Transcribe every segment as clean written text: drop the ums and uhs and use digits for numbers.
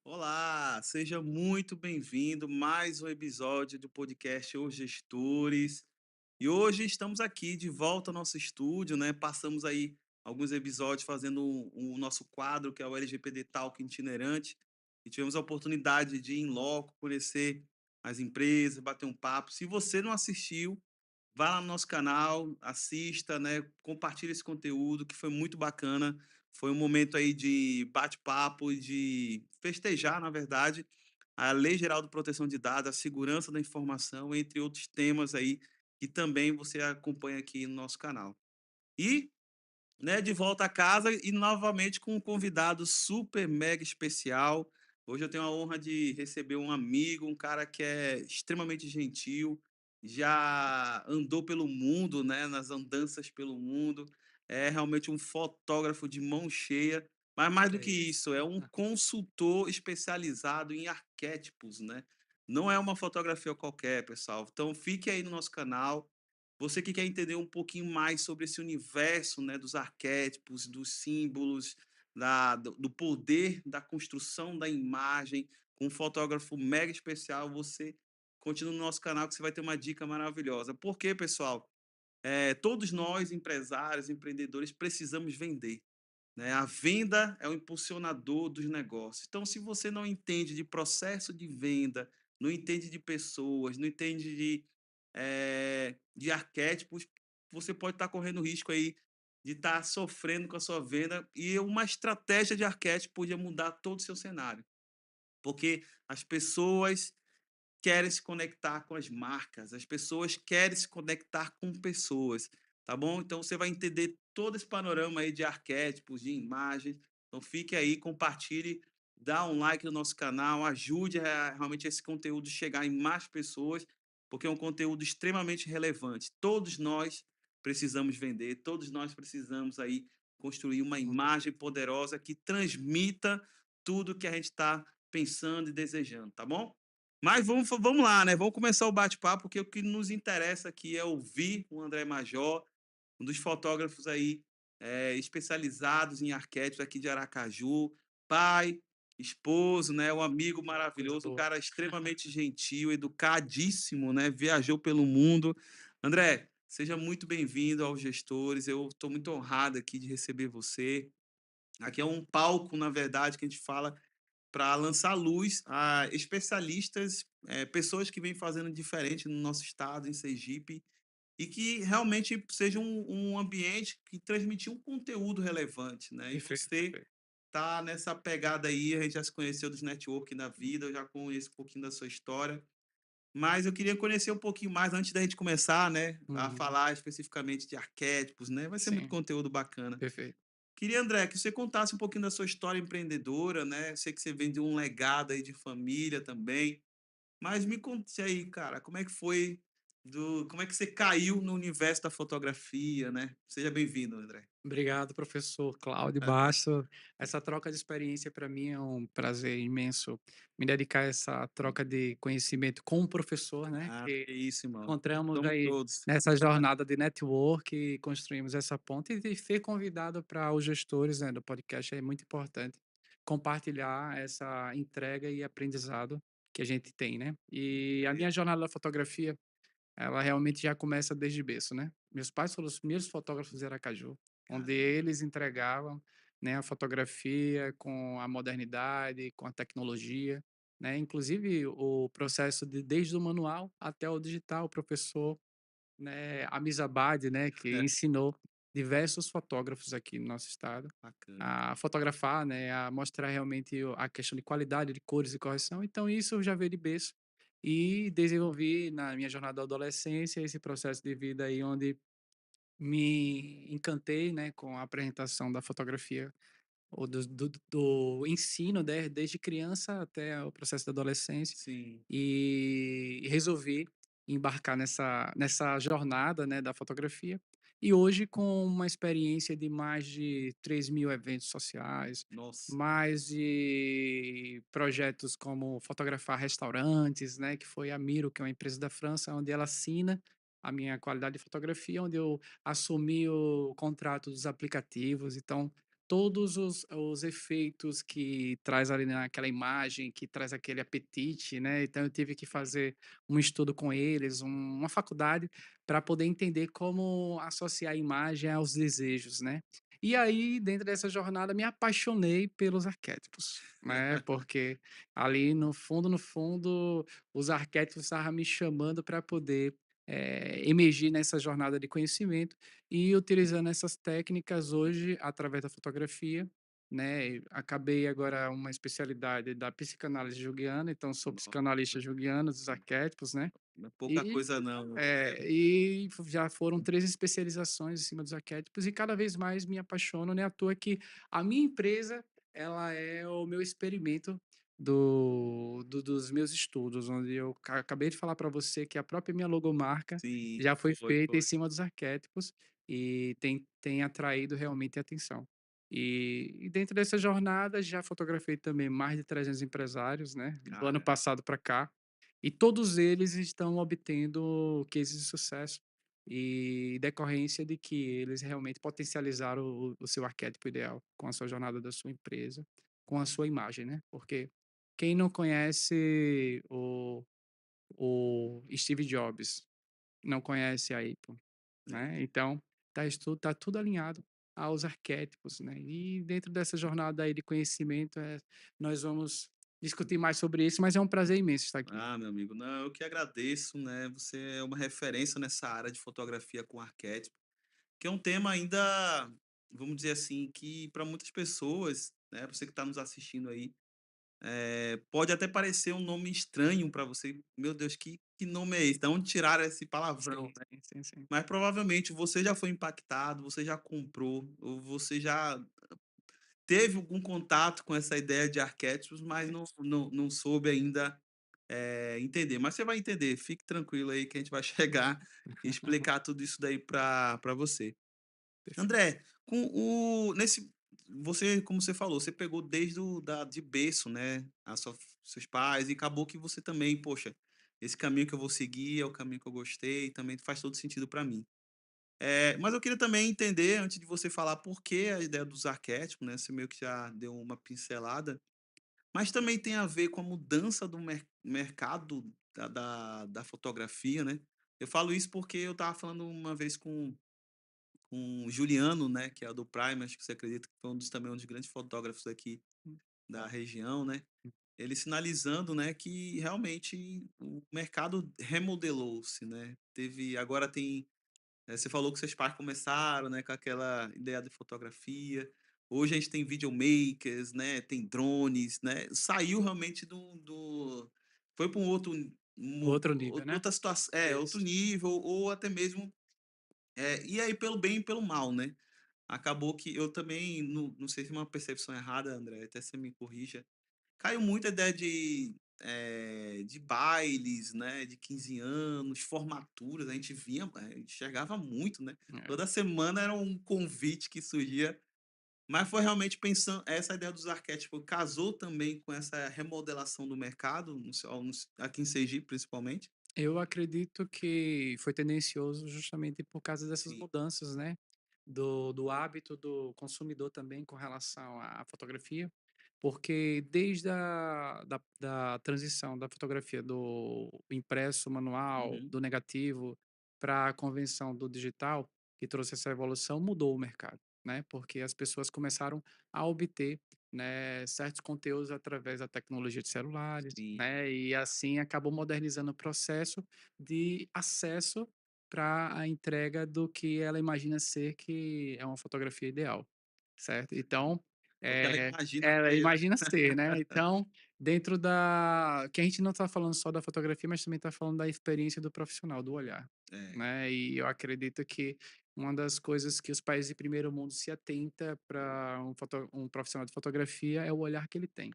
Olá, seja muito bem-vindo mais um episódio do podcast Os Gestores. E hoje estamos aqui de volta ao nosso estúdio, né? Passamos aí alguns episódios fazendo o nosso quadro, que é o LGPD Talk itinerante, e tivemos a oportunidade de ir em loco, conhecer as empresas, bater um papo. Se você não assistiu, vá lá no nosso canal, assista, né? Compartilhe esse conteúdo que foi muito bacana. Foi um momento aí de bate-papo e de festejar, na verdade, a Lei Geral de Proteção de Dados, a segurança da informação, entre outros temas aí que também você acompanha aqui no nosso canal. E, né, de volta a casa e novamente com um convidado super mega especial. Hoje eu tenho a honra de receber um amigo, um cara que é extremamente gentil, já andou pelo mundo, né, nas andanças pelo mundo, é realmente um fotógrafo de mão cheia, mas mais do É que isso. isso, é um consultor especializado em arquétipos, né? Não é uma fotografia qualquer, pessoal. Então fique aí no nosso canal. Você que quer entender um pouquinho mais sobre esse universo, né, dos arquétipos, dos símbolos, do poder da construção da imagem, com um fotógrafo mega especial, você continua no nosso canal que você vai ter uma dica maravilhosa. Porque, pessoal, todos nós, empresários, empreendedores, precisamos vender. Né? A venda é o impulsionador dos negócios. Então, se você não entende de processo de venda, não entende de pessoas, não entende de arquétipos, você pode estar correndo risco aí de estar sofrendo com a sua venda e uma estratégia de arquétipo podia mudar todo o seu cenário. Porque as pessoas querem se conectar com as marcas, as pessoas querem se conectar com pessoas, tá bom? Então você vai entender todo esse panorama aí de arquétipos, de imagens. Então fique aí, compartilhe, dá um like no nosso canal, ajude realmente esse conteúdo chegar em mais pessoas, porque é um conteúdo extremamente relevante. Todos nós precisamos vender, todos nós precisamos aí construir uma imagem poderosa que transmita tudo que a gente está pensando e desejando, tá bom? Mas vamos lá, né? Vamos começar o bate-papo, porque o que nos interessa aqui é ouvir o André Major, um dos fotógrafos aí especializados em arquétipos aqui de Aracaju, pai, esposo, né? Um amigo Coisa maravilhoso, um boa. cara extremamente gentil, educadíssimo, né? Viajou pelo mundo. André, seja muito bem-vindo aos Gestores. Eu estou muito honrado aqui de receber você. Aqui é um palco, na verdade, que a gente fala para lançar luz a especialistas, pessoas que vêm fazendo diferente no nosso estado, em Sergipe, e que realmente seja um ambiente que transmitir um conteúdo relevante, né? E Perfeito, você perfeito. tá nessa pegada aí, a gente já se conheceu dos networking da vida, eu já conheço um pouquinho da sua história, mas eu queria conhecer um pouquinho mais antes da gente começar, né, a Uhum. falar especificamente de arquétipos, né? Vai ser muito Sim, conteúdo bacana. perfeito. Queria, André, que você contasse um pouquinho da sua história empreendedora, né? Sei que você vem de um legado aí de família também. Mas me conte aí, cara, como é que foi como é que você caiu no universo da fotografia, né? Seja bem-vindo, André. Obrigado, professor Cláudio Basso. Essa troca de experiência para mim é um prazer imenso me dedicar a essa troca de conhecimento com o professor, né, Ah, que que isso, irmão. encontramos Somos aí todos. nessa jornada de network e construímos essa ponte e ser convidado para os gestores, né, do podcast é muito importante compartilhar essa entrega e aprendizado que a gente tem, né. E a minha jornada da fotografia ela realmente já começa desde berço, né. Meus pais foram os primeiros fotógrafos de Aracaju, onde Caramba. eles entregavam, né, a fotografia com a modernidade, com a tecnologia, né, inclusive o processo de desde o manual até o digital, o professor, né, Amisabad, né, que ensinou diversos fotógrafos aqui no nosso estado Bacana. a fotografar, né, a mostrar realmente a questão de qualidade de cores e correção, então isso eu já veio de berço. E desenvolvi na minha jornada da adolescência esse processo de vida aí onde me encantei, né, com a apresentação da fotografia ou do ensino, né, desde criança até o processo da adolescência, Sim. e resolvi embarcar nessa jornada, né, da fotografia. E hoje com uma experiência de mais de 3.000 eventos sociais, Nossa. mais de projetos como fotografar restaurantes, né, que foi a Miro, que é uma empresa da França, onde ela assina a minha qualidade de fotografia, onde eu assumi o contrato dos aplicativos, então todos os efeitos que traz ali naquela imagem, que traz aquele apetite, né, então eu tive que fazer um estudo com eles, uma faculdade, para poder entender como associar a imagem aos desejos, né. E aí, dentro dessa jornada, me apaixonei pelos arquétipos, né, porque ali no fundo, os arquétipos estavam me chamando para poder, emergir nessa jornada de conhecimento e utilizando essas técnicas hoje, através da fotografia, né, acabei agora uma especialidade da psicanálise junguiana, então sou Nossa, psicanalista junguiano dos arquétipos, né, não é pouca e coisa não. já foram 3 especializações em cima dos arquétipos e cada vez mais me apaixono, não é à toa que a minha empresa, ela é o meu experimento dos meus estudos, onde eu acabei de falar para você que a própria minha logomarca Sim, já foi foi, feita em foi. cima dos arquétipos e tem atraído realmente atenção. E dentro dessa jornada já fotografei também mais de 300 empresários, né, do ano Cara, passado para cá, e todos eles estão obtendo cases de sucesso, e decorrência de que eles realmente potencializaram o seu arquétipo ideal, com a sua jornada da sua empresa, com a sua imagem, né. Porque quem não conhece o Steve Jobs, não conhece a Apple, né. é. Então, tá tudo alinhado aos arquétipos, né. E dentro dessa jornada aí de conhecimento, nós vamos discutir mais sobre isso, mas é um prazer imenso estar aqui. Ah, meu amigo, não, eu que agradeço, né? Você é uma referência nessa área de fotografia com arquétipo, que é um tema ainda, vamos dizer assim, que para muitas pessoas, né? Você que está nos assistindo aí, pode até parecer um nome estranho para você. Meu Deus, que nome é esse? De onde tiraram esse palavrão, Sim, né? sim, sim, sim. Mas provavelmente você já foi impactado, você já comprou, ou você já teve algum contato com essa ideia de arquétipos, mas Sim, não soube ainda entender. Mas você vai entender, fique tranquilo aí que a gente vai chegar e explicar tudo isso daí para você. perfeito. André, com o nesse você, como você falou, você pegou desde de berço, né, seus pais e acabou que você também, poxa, esse caminho que eu vou seguir é o caminho que eu gostei, também faz todo sentido para mim. Mas eu queria também entender, antes de você falar por que a ideia dos arquétipos, né, você meio que já deu uma pincelada, mas também tem a ver com a mudança do mercado da fotografia, né. Eu falo isso porque eu estava falando uma vez com o Juliano, né, que é do Prime, acho que você acredita que foi também um dos grandes fotógrafos aqui da região, né, ele sinalizando, né, que realmente o mercado remodelou-se, né. Agora tem você falou que seus pais começaram, né, com aquela ideia de fotografia. Hoje a gente tem videomakers, né, tem drones, né, saiu realmente foi para um outro Outro nível, né. outra situação, outro Isso. nível ou até mesmo, e aí pelo bem e pelo mal, né. Acabou que eu também, não sei se é uma percepção errada, André, até você me corrija, caiu muito a ideia de bailes, né, de 15 anos, formaturas, a gente via, enxergava muito, né. É. Toda semana era um convite que surgia, mas foi realmente pensando essa ideia dos arquétipos casou também com essa remodelação do mercado, no seu no aqui em Sergipe, principalmente? Eu acredito que foi tendencioso justamente por causa dessas Sim. mudanças, né, do hábito do consumidor também com relação à fotografia, porque desde da transição da fotografia do impresso manual, Uhum. do negativo, para a convenção do digital, que trouxe essa evolução, mudou o mercado, né, porque as pessoas começaram a obter, né, certos conteúdos através da tecnologia de celulares, Sim. né, e assim acabou modernizando o processo de acesso para a entrega do que ela imagina ser que é uma fotografia ideal, certo? Então, É o que ela eh, imagina ela ser, né. imagina ser, né, então, dentro da que a gente não está falando só da fotografia, mas também está falando da experiência do profissional, do olhar, É, né, e eu acredito que uma das coisas que os países de primeiro mundo se atenta para um profissional de fotografia é o olhar que ele tem.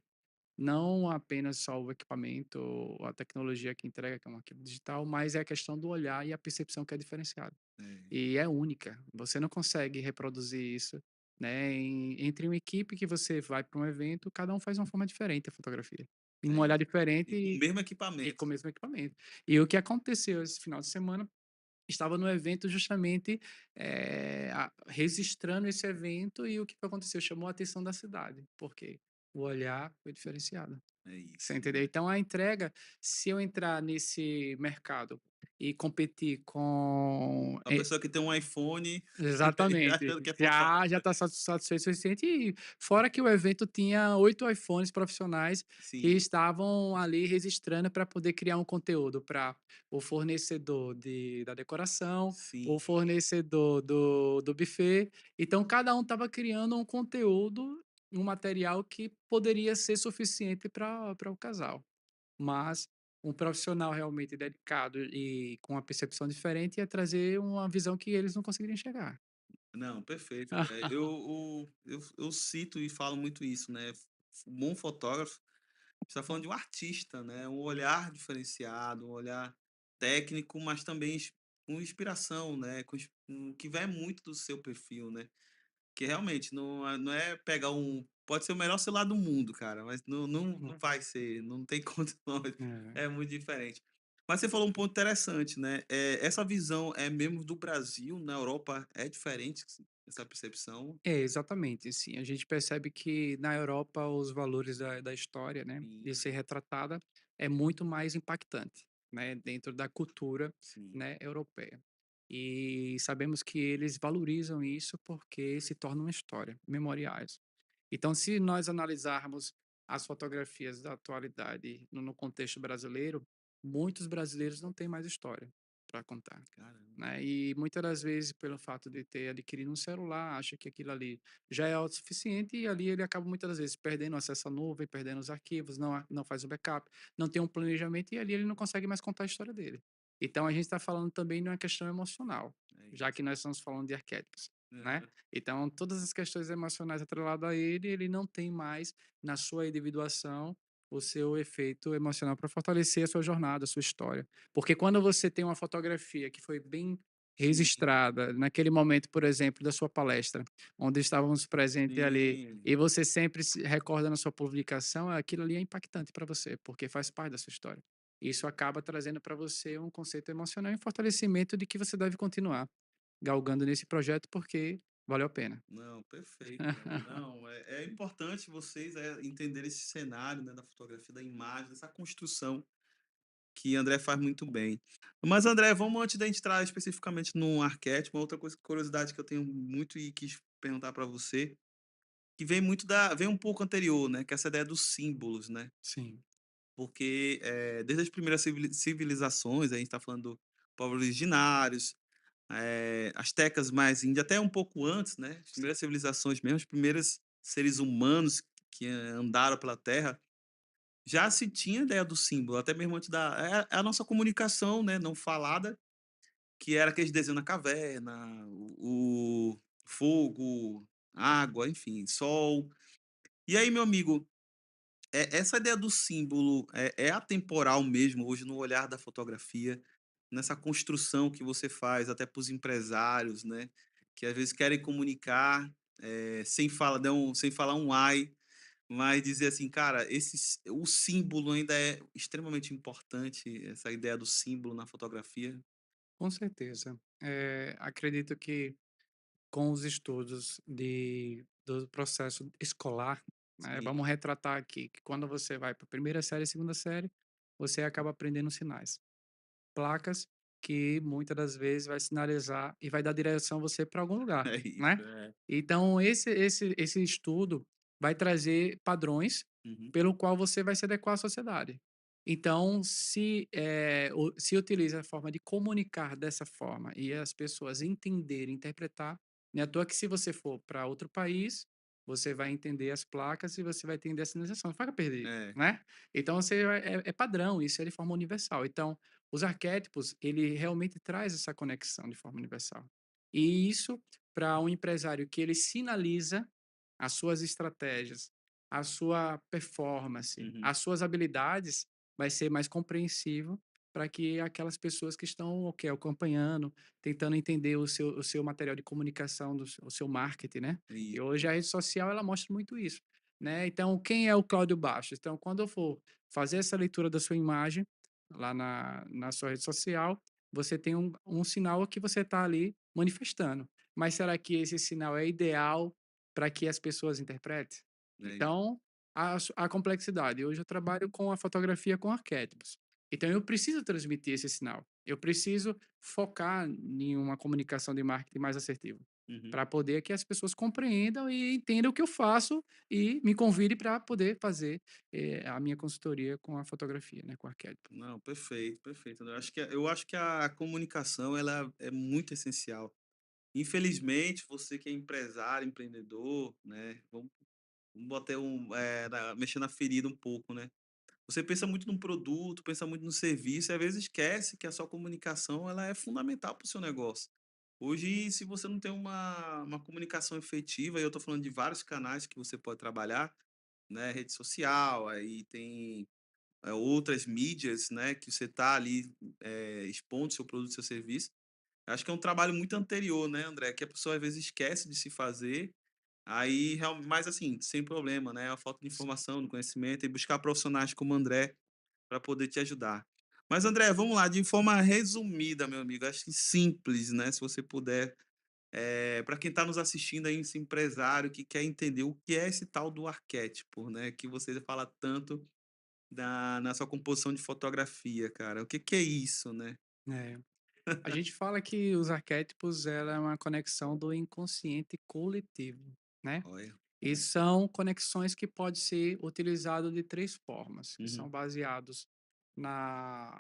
Não apenas só o equipamento ou a tecnologia que entrega, que é um arquivo digital, mas é a questão do olhar e a percepção que é diferenciada. é, E é única, você não consegue reproduzir isso, né, entre uma equipe que você vai para um evento, cada um faz uma forma diferente a fotografia. E um olhar é. diferente E com o mesmo e com equipamento. o mesmo equipamento. E o que aconteceu esse final de semana estava no evento justamente, registrando esse evento e o que aconteceu? Chamou a atenção da cidade, porque o olhar foi diferenciado. É Você isso, entendeu? né. Então a entrega, se eu entrar nesse mercado e competir com A pessoa que tem um iPhone e exatamente. achando que é Já fotógrafo. está satisfeito o suficiente e fora que o evento tinha 8 iPhones profissionais que Sim, estavam ali registrando para poder criar um conteúdo para o fornecedor da decoração, sim. o fornecedor do buffet. Então cada um estava criando um conteúdo, um material que poderia ser suficiente para o casal. Mas um profissional realmente dedicado e com uma percepção diferente ia trazer uma visão que eles não conseguiriam enxergar. Não, perfeito. Eu cito e falo muito isso, né, um bom fotógrafo, está falando de um artista, né, um olhar diferenciado, um olhar técnico, mas também com inspiração, né, que vai muito do seu perfil, né. Que realmente não é pegar pode ser o melhor celular do mundo, cara, mas não vai ser, não tem condições, É. é muito diferente. Mas você falou um ponto interessante, né, essa visão é mesmo do Brasil, na Europa é diferente essa percepção? É, exatamente, sim. A gente percebe que na Europa os valores da história, né, de Sim, ser retratada é muito mais impactante, né, dentro da cultura, sim. né, europeia. E sabemos que eles valorizam isso porque se torna uma história, memoriais. Então, se nós analisarmos as fotografias da atualidade no contexto brasileiro, muitos brasileiros não têm mais história para contar. Caramba. Né? E muitas das vezes, pelo fato de ter adquirido um celular, acha que aquilo ali já é autossuficiente e ali ele acaba muitas das vezes perdendo acesso à nuvem, perdendo os arquivos, não faz o backup, não tem um planejamento e ali ele não consegue mais contar a história dele. Então a gente está falando também de uma questão emocional, É já que isso. nós estamos falando de arquétipos, né? Aham. Então todas as questões emocionais atreladas a ele, ele não tem mais na sua individuação o seu efeito emocional para fortalecer a sua jornada, a sua história. Porque quando você tem uma fotografia que foi bem Sim, registrada, naquele momento, por exemplo, da sua palestra, onde estávamos presentes ali, sim. e você sempre se recorda na sua publicação, aquilo ali é impactante para você, porque faz parte da sua história. Isso acaba trazendo para você um conceito emocional e um fortalecimento de que você deve continuar galgando nesse projeto, porque valeu a pena. Não, perfeito, velho. Não, é importante vocês, entenderem esse cenário, né, da fotografia, da imagem, dessa construção que André faz muito bem. Mas André, vamos antes da gente entrar especificamente no arquétipo, uma outra coisa curiosidade que eu tenho muito e quis perguntar para você, que vem um pouco anterior, né, que é essa ideia dos símbolos, né. Sim, Porque, desde as primeiras civilizações, a gente está falando do povos originários, astecas mais índia, até um pouco antes, né, as primeiras civilizações mesmo, os primeiros seres humanos que andaram pela Terra, já se tinha ideia do símbolo, até mesmo antes é a nossa comunicação, né, não falada, que era aqueles desenhos na caverna, o fogo, água, enfim, sol. E aí, meu amigo, essa ideia do símbolo é atemporal mesmo hoje no olhar da fotografia, nessa construção que você faz até para os empresários, né, que às vezes querem comunicar, sem falar um "ai", mas dizer assim: "Cara, o símbolo ainda é extremamente importante", essa ideia do símbolo na fotografia. com certeza. Acredito que com os estudos do processo escolar, né, Sim, vamos retratar aqui que quando você vai para a primeira série, segunda série, você acaba aprendendo sinais. Placas que muitas das vezes vai sinalizar e vai dar direção você para algum lugar, é isso, né. Então esse estudo vai trazer padrões Uhum. pelo qual você vai se adequar à sociedade. Então se utiliza a forma de comunicar dessa forma e as pessoas entenderem, interpretar, não é à toa que se você for para outro país, você vai entender as placas e você vai entender a sinalização, não vai perder, É. né. Então é padrão, isso é de forma universal. Então os arquétipos, ele realmente traz essa conexão de forma universal. E isso, para um empresário que ele sinaliza as suas estratégias, a sua performance, Uhum. as suas habilidades, vai ser mais compreensivo para que aquelas pessoas que estão ok, acompanhando, tentando entender o seu material de comunicação, o seu marketing, né? E hoje Isso. a rede social ela mostra muito isso, né? Então, quem é o Cláudio Bastos? Então, quando eu for fazer essa leitura da sua imagem, lá na sua rede social, você tem um sinal que você está ali manifestando. Mas será que esse sinal é ideal para que as pessoas interpretem? É isso. Então, a complexidade. Hoje eu trabalho com a fotografia com arquétipos. Então, eu preciso transmitir esse sinal. Eu preciso focar em uma comunicação de marketing mais assertiva, Uhum. para poder que as pessoas compreendam e entendam o que eu faço e me convide para poder fazer a minha consultoria com a fotografia, né, com arquétipo. Não, perfeito, perfeito. Eu acho que a comunicação ela é muito essencial. Infelizmente, você que é empresário, empreendedor, né, vamos botar mexer na ferida um pouco, né. Você pensa muito num produto, pensa muito no serviço e às vezes esquece que a sua comunicação ela é fundamental para o seu negócio. Hoje, se você não tem uma comunicação efetiva, e eu estou falando de vários canais que você pode trabalhar, né, rede social, aí tem outras mídias, né, que você está ali expondo seu produto, seu serviço. Acho que é um trabalho muito anterior, né, André, que a pessoa às vezes esquece de se fazer, mas assim, sem problema, né, a falta de informação, do conhecimento e buscar profissionais como o André para poder te ajudar. Mas André, vamos lá, de forma resumida, meu amigo, acho que simples, né, se você puder, para quem está nos assistindo aí, esse empresário que quer entender o que é esse tal do arquétipo, né, que você fala tanto na sua composição de fotografia, cara. O que que é isso, né? É. A gente fala que os arquétipos ela é uma conexão do inconsciente coletivo, né? Olha. E são conexões que pode ser utilizado de 3 formas, que Uhum, são baseados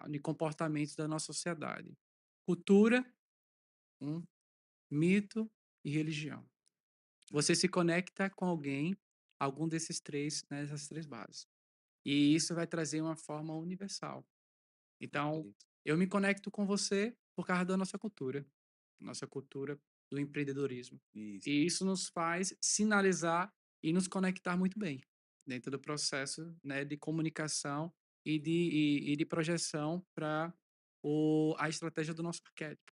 em comportamentos da nossa sociedade: cultura, um, mito e religião. é, Você se conecta com alguém, algum desses 3, nessas 3 bases. E isso vai trazer uma forma universal. Então, perfeito. eu me conecto com você por causa da nossa cultura do empreendedorismo. Isso. E isso nos faz sinalizar e nos conectar muito bem dentro do processo, né, de comunicação e de projeção para a estratégia do nosso arquétipo.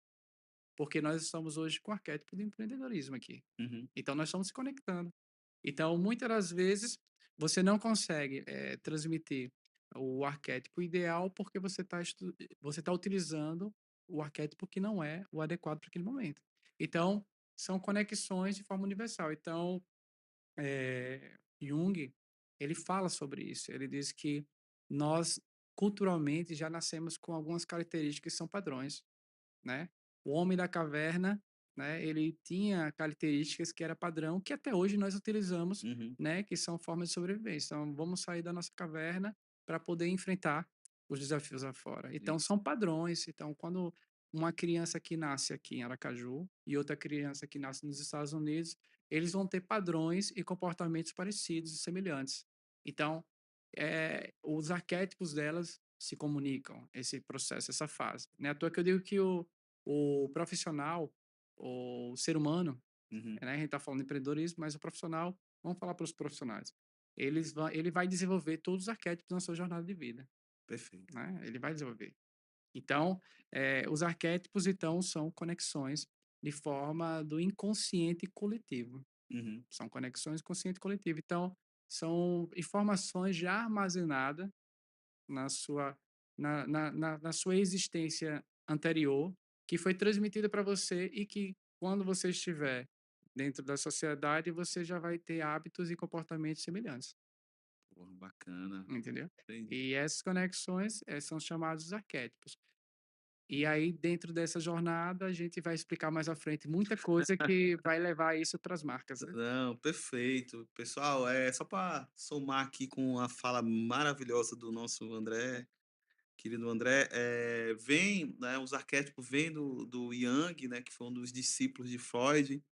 Porque nós estamos hoje com o arquétipo do empreendedorismo aqui. Uhum, Então, nós estamos se conectando. Então, muitas das vezes, você não consegue transmitir o arquétipo ideal porque você tá utilizando o arquétipo que não é o adequado para aquele momento. Então, são conexões de forma universal. Então, Jung, ele fala sobre isso. Ele diz que nós, culturalmente, já nascemos com algumas características que são padrões, né? O homem da caverna, né, ele tinha características que era padrão, que até hoje nós utilizamos, uhum, né, que são formas de sobrevivência. Então, vamos sair da nossa caverna para poder enfrentar os desafios lá fora. Então, isso. são padrões. Então, quando uma criança que nasce aqui em Aracaju e outra criança que nasce nos Estados Unidos, eles vão ter padrões e comportamentos parecidos e semelhantes. Então, os arquétipos delas se comunicam, esse processo, essa fase. Não é à toa que eu digo que o profissional, o ser humano, Uhum, né, a gente está falando de empreendedorismo, mas o profissional, vamos falar para os profissionais, ele vai desenvolver todos os arquétipos na sua jornada de vida, perfeito. né? Ele vai desenvolver. Então, os arquétipos, então, são conexões de forma do inconsciente coletivo. Uhum, São conexões consciente coletivo. Então, são informações já armazenadas na sua na sua existência anterior, que foi transmitida para você e que quando você estiver dentro da sociedade, você já vai ter hábitos e comportamentos semelhantes, porra, bacana. entendeu? Entendi. E essas conexões, são chamados arquétipos. E aí, dentro dessa jornada, a gente vai explicar mais à frente muita coisa que vai levar isso para as marcas, né? Não, perfeito. Pessoal, só para somar aqui com a fala maravilhosa do nosso André, querido André, né, os arquétipos vêm do Jung, né, que foi um dos discípulos de Freud,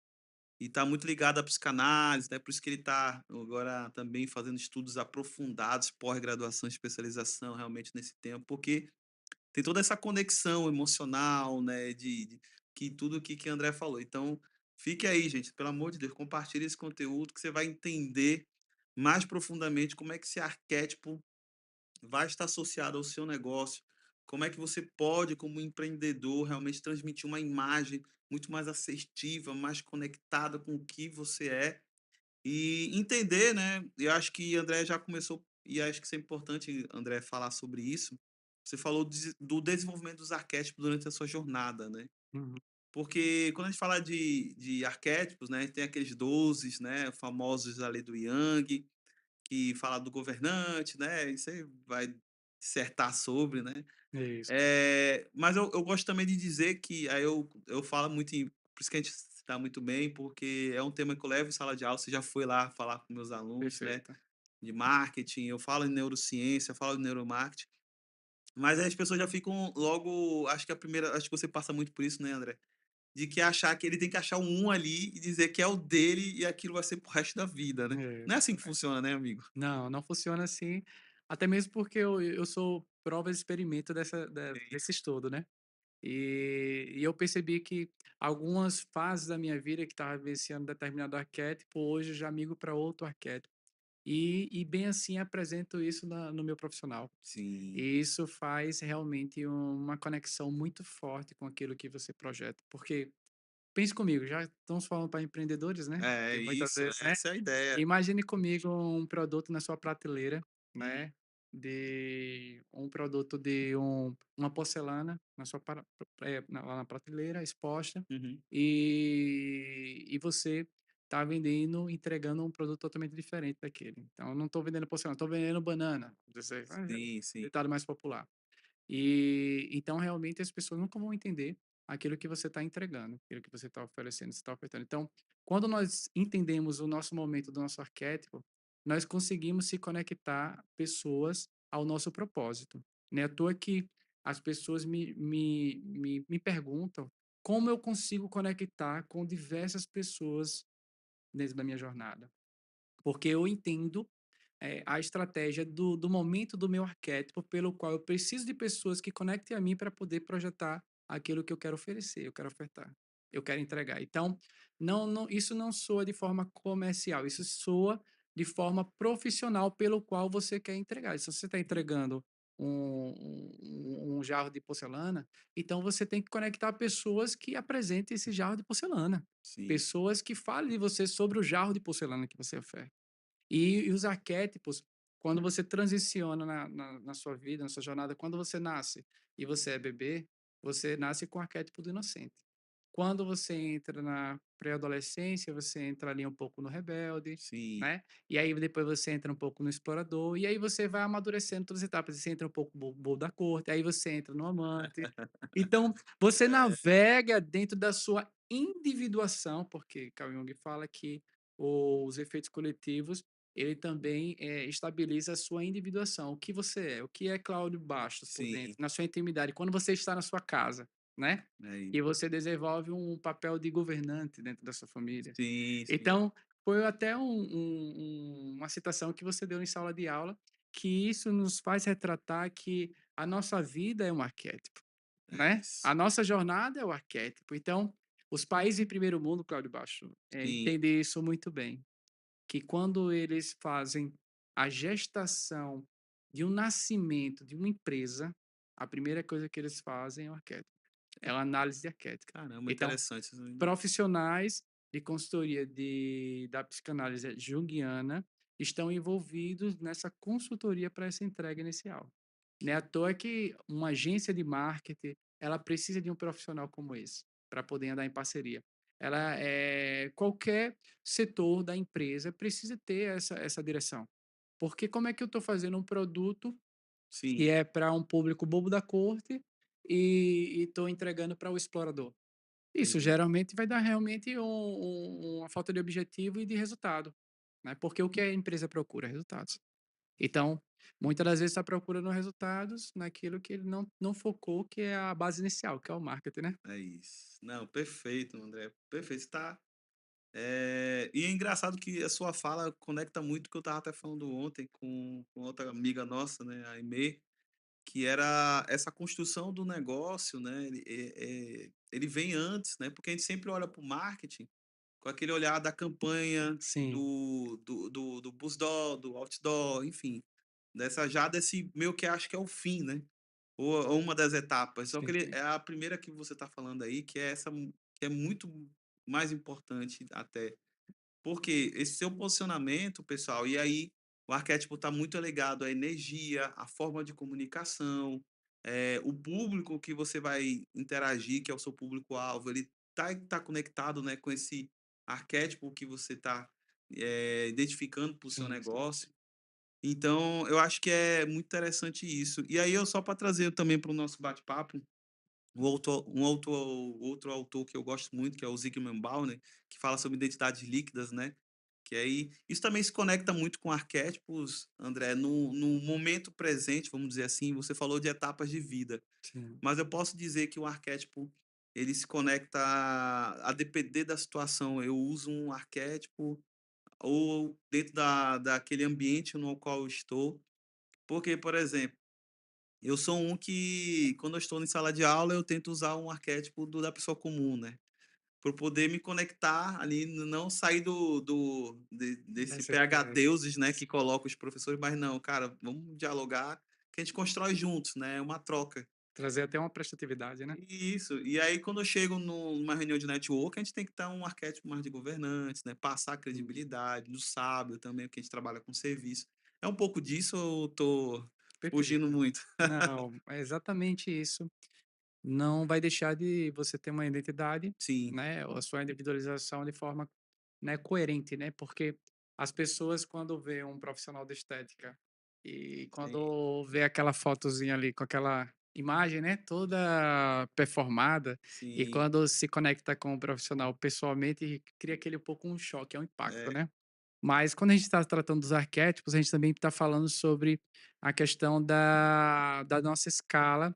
e está muito ligado à psicanálise, né, por isso que ele está agora também fazendo estudos aprofundados, pós-graduação, especialização, realmente nesse tempo, porque tem toda essa conexão emocional, né, de que tudo que André falou. Então, fique aí, gente, pelo amor de Deus, compartilhe esse conteúdo que você vai entender mais profundamente como é que esse arquétipo vai estar associado ao seu negócio, como é que você pode, como empreendedor, realmente transmitir uma imagem muito mais assertiva, mais conectada com o que você é e entender, né? Eu acho que André já começou, e acho que isso é importante, André, falar sobre isso, você falou do desenvolvimento dos arquétipos durante a sua jornada, né. Uhum. Porque quando a gente fala de arquétipos, né, tem aqueles 12, né, famosos ali do Jung, que fala do governante, né, e você vai dissertar sobre, né. Isso, Mas eu gosto também de dizer que aí eu falo muito em por isso que a gente se dá muito bem, porque é um tema que eu levo em sala de aula, você já foi lá falar com meus alunos, né, perfeito. de marketing, eu falo em neurociência, eu falo de neuromarketing, mas aí as pessoas já ficam logo acho que você passa muito por isso, né, André, de que achar que ele tem que achar um ali e dizer que é o dele e aquilo vai ser para o resto da vida, né. Não é assim que Exatamente. funciona, né, amigo? Não, não funciona assim, até mesmo porque eu sou prova e experimento Sim, desse estudo, né. E eu percebi que algumas fases da minha vida que estava vivenciando determinado arquétipo, hoje eu já migo para outro arquétipo. E bem assim apresento isso no meu profissional. sim. E isso faz realmente uma conexão muito forte com aquilo que você projeta. Porque, pense comigo, já estamos falando para empreendedores, né? É E muitas isso, vezes, né? essa é a ideia. Imagine comigo um produto na sua prateleira, Uhum, né, de um produto de uma porcelana na sua lá na prateleira, exposta, uhum. e você está vendendo, entregando um produto totalmente diferente daquele. Então, eu não estou vendendo porcelana, estou vendendo banana, você Sim, sim, ditado mais popular. E então realmente as pessoas nunca vão entender aquilo que você está entregando, aquilo que você está oferecendo, você está ofertando. Então, quando nós entendemos o nosso momento do nosso arquétipo, nós conseguimos se conectar pessoas ao nosso propósito. Não é à toa que as pessoas me perguntam como eu consigo conectar com diversas pessoas dentro da minha jornada. Porque eu entendo a estratégia do momento do meu arquétipo, pelo qual eu preciso de pessoas que conectem a mim para poder projetar aquilo que eu quero oferecer, eu quero ofertar, eu quero entregar. Então, isso não soa de forma comercial, isso soa de forma profissional pelo qual você quer entregar. Se você está sim, entregando um jarro de porcelana, então você tem que conectar pessoas que apresentem esse jarro de porcelana, sim, pessoas que falem de você sobre o jarro de porcelana que você oferece. E os arquétipos, quando você transiciona na sua vida, na sua jornada, quando você nasce e você é bebê, você nasce com o arquétipo do inocente. Quando você entra na pré-adolescência, você entra ali um pouco no rebelde, sim. né? E aí depois você entra um pouco no explorador, e aí você vai amadurecendo todas as etapas. Você entra um pouco no bobo da corte, aí você entra no amante. Então, você É, navega dentro da sua individuação, porque Carl Jung fala que os efeitos coletivos ele também estabiliza a sua individuação. O que você é? O que é Cláudio Bastos por dentro, sim, na sua intimidade, quando você está na sua casa, né? é isso. E você desenvolve um papel de governante dentro da sua família. Sim, sim. Então, foi até uma citação que você deu em sala de aula, que isso nos faz retratar que a nossa vida é um arquétipo, É né? isso. A nossa jornada é o arquétipo. Então, os países em primeiro mundo, Cláudio Baixo, Sim, entendem isso muito bem, que quando eles fazem a gestação de um nascimento de uma empresa, a primeira coisa que eles fazem é o arquétipo, é uma análise de arquétipo. caramba, Então, interessante isso aí. profissionais de consultoria da psicanálise junguiana estão envolvidos nessa consultoria para essa entrega inicial. Não é à toa que uma agência de marketing, ela precisa de um profissional como esse, para poder andar em parceria. Qualquer setor da empresa precisa ter essa direção. Porque como é que eu estou fazendo um produto Sim, que é para um público bobo da corte e estou entregando para o explorador? é Isso isso. geralmente vai dar realmente uma falta de objetivo e de resultado, né, porque o que a empresa procura? Resultados. Então, muitas das vezes está procurando resultados naquilo que ele não focou, que é a base inicial, que é o marketing, né. É isso. Não, perfeito, André, perfeito. Você tá, e é engraçado que a sua fala conecta muito com o que eu estava até falando ontem com outra amiga nossa, né, a Aimee, que era essa construção do negócio, né, ele vem antes, né, porque a gente sempre olha para o marketing com aquele olhar da campanha, Sim, do busdoor, do outdoor, enfim, desse meio que acho que é o fim, né, ou uma das etapas. Só que sim, ele sim. é a primeira que você está falando aí, que é essa que é muito mais importante até. Porque esse seu posicionamento, pessoal, e aí o arquétipo está muito ligado à energia, à forma de comunicação, o público que você vai interagir, que é o seu público-alvo, ele tá conectado, né, com esse arquétipo que você tá, identificando para o seu Sim, sim. negócio. Então, eu acho que é muito interessante isso. E aí eu só para trazer também para o nosso bate-papo, outro autor que eu gosto muito, que é o Zygmunt Bauman, que fala sobre identidades líquidas, né, que aí isso também se conecta muito com arquétipos, André, no momento presente, vamos dizer assim, você falou de etapas de vida, Sim, mas eu posso dizer que o arquétipo, ele se conecta a depender da situação. Eu uso um arquétipo ou dentro daquele ambiente no qual eu estou, porque, por exemplo, eu sou um que, quando eu estou em sala de aula, eu tento usar um arquétipo da pessoa comum, né? Por poder me conectar ali, não sair desse nessa PH experiência. deuses, né, que coloca os professores, mas não, cara, vamos dialogar, que a gente constrói juntos, né? É uma troca. Trazer até uma prestatividade, né. Isso. E aí, quando eu chego numa reunião de network, a gente tem que estar um arquétipo mais de governantes, né? Passar a Uhum. credibilidade, do sábio também, porque a gente trabalha com serviço. É um pouco disso ou eu tô fugindo Perfeito. muito? Não, é exatamente isso. Não vai deixar de você ter uma identidade, Sim, né, ou a sua individualização de forma, né, coerente, né, porque as pessoas quando vê um profissional de estética e sim, quando vê aquela fotozinha ali com aquela imagem, né, toda performada, e sim. quando se conecta com o profissional pessoalmente, cria aquele um pouco um choque, é um impacto, É. né. Mas quando a gente está tratando dos arquétipos, a gente também está falando sobre a questão da nossa escala,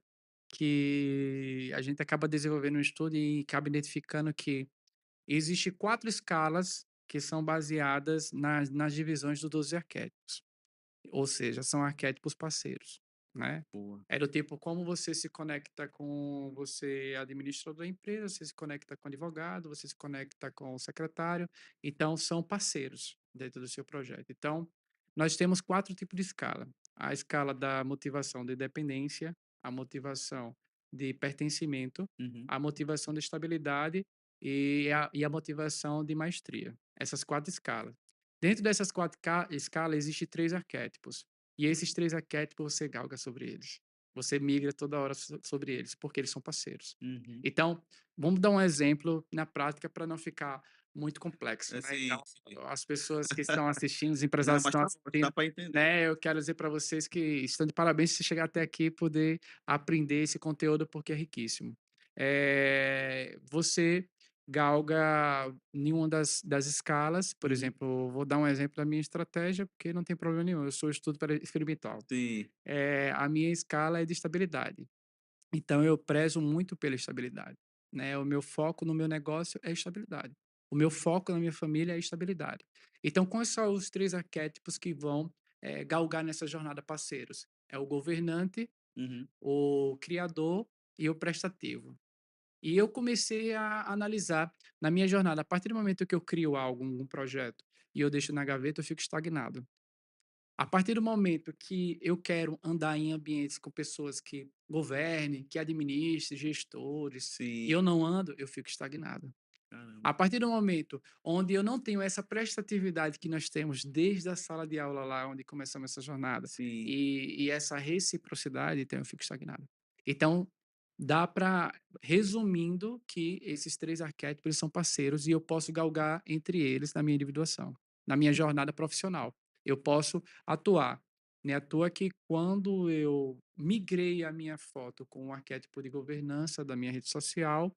que a gente acaba desenvolvendo um estudo e acaba identificando que existe 4 escalas que são baseadas nas divisões dos 12 arquétipos. Ou seja, são arquétipos parceiros, né. Boa. É do tipo, como você se conecta com você é administrador da empresa, você se conecta com o advogado, você se conecta com o secretário, então são parceiros dentro do seu projeto. Então, nós temos 4 tipos de escala: a escala da motivação de dependência, a motivação de pertencimento, Uhum, a motivação de estabilidade e a motivação de maestria. Essas 4 escalas. Dentro dessas 4 escalas, existe 3 arquétipos. E esses 3 arquétipos você galga sobre eles. Você migra toda hora sobre eles, porque eles são parceiros. uhum. Então, vamos dar um exemplo na prática para não ficar muito complexo, É, né. Então, sim, sim. as pessoas que estão assistindo, os Não, empresários que mas estão tá ótimo, dá assistindo, para entender. né, eu quero dizer para vocês que estão de parabéns se chegar até aqui e poder aprender esse conteúdo, porque é riquíssimo. Você galga em uma das escalas, por Uhum. exemplo, vou dar um exemplo da minha estratégia, porque não tem problema nenhum, eu sou estudo para experimental. Sim. A minha escala é de estabilidade, então eu prezo muito pela estabilidade, né, o meu foco no meu negócio é estabilidade, o meu foco na minha família é estabilidade. Então quais são os 3 arquétipos que vão, galgar nessa jornada parceiros? É o governante, Uhum. o criador e o prestativo. E eu comecei a analisar na minha jornada, a partir do momento que eu crio algo, um projeto, e eu deixo na gaveta, eu fico estagnado. A partir do momento que eu quero andar em ambientes com pessoas que governem, que administrem, gestores, e Sim. eu não ando, eu fico estagnado. Caramba. A partir do momento onde eu não tenho essa prestatividade que nós temos desde a sala de aula lá onde começamos essa jornada, Sim. e essa reciprocidade, então eu fico estagnado. Então, dá para resumindo que esses 3 arquétipos eles são parceiros e eu posso galgar entre eles na minha individuação, na minha jornada profissional. Eu posso atuar. Não é à toa que quando eu migrei a minha foto com o arquétipo de governança da minha rede social,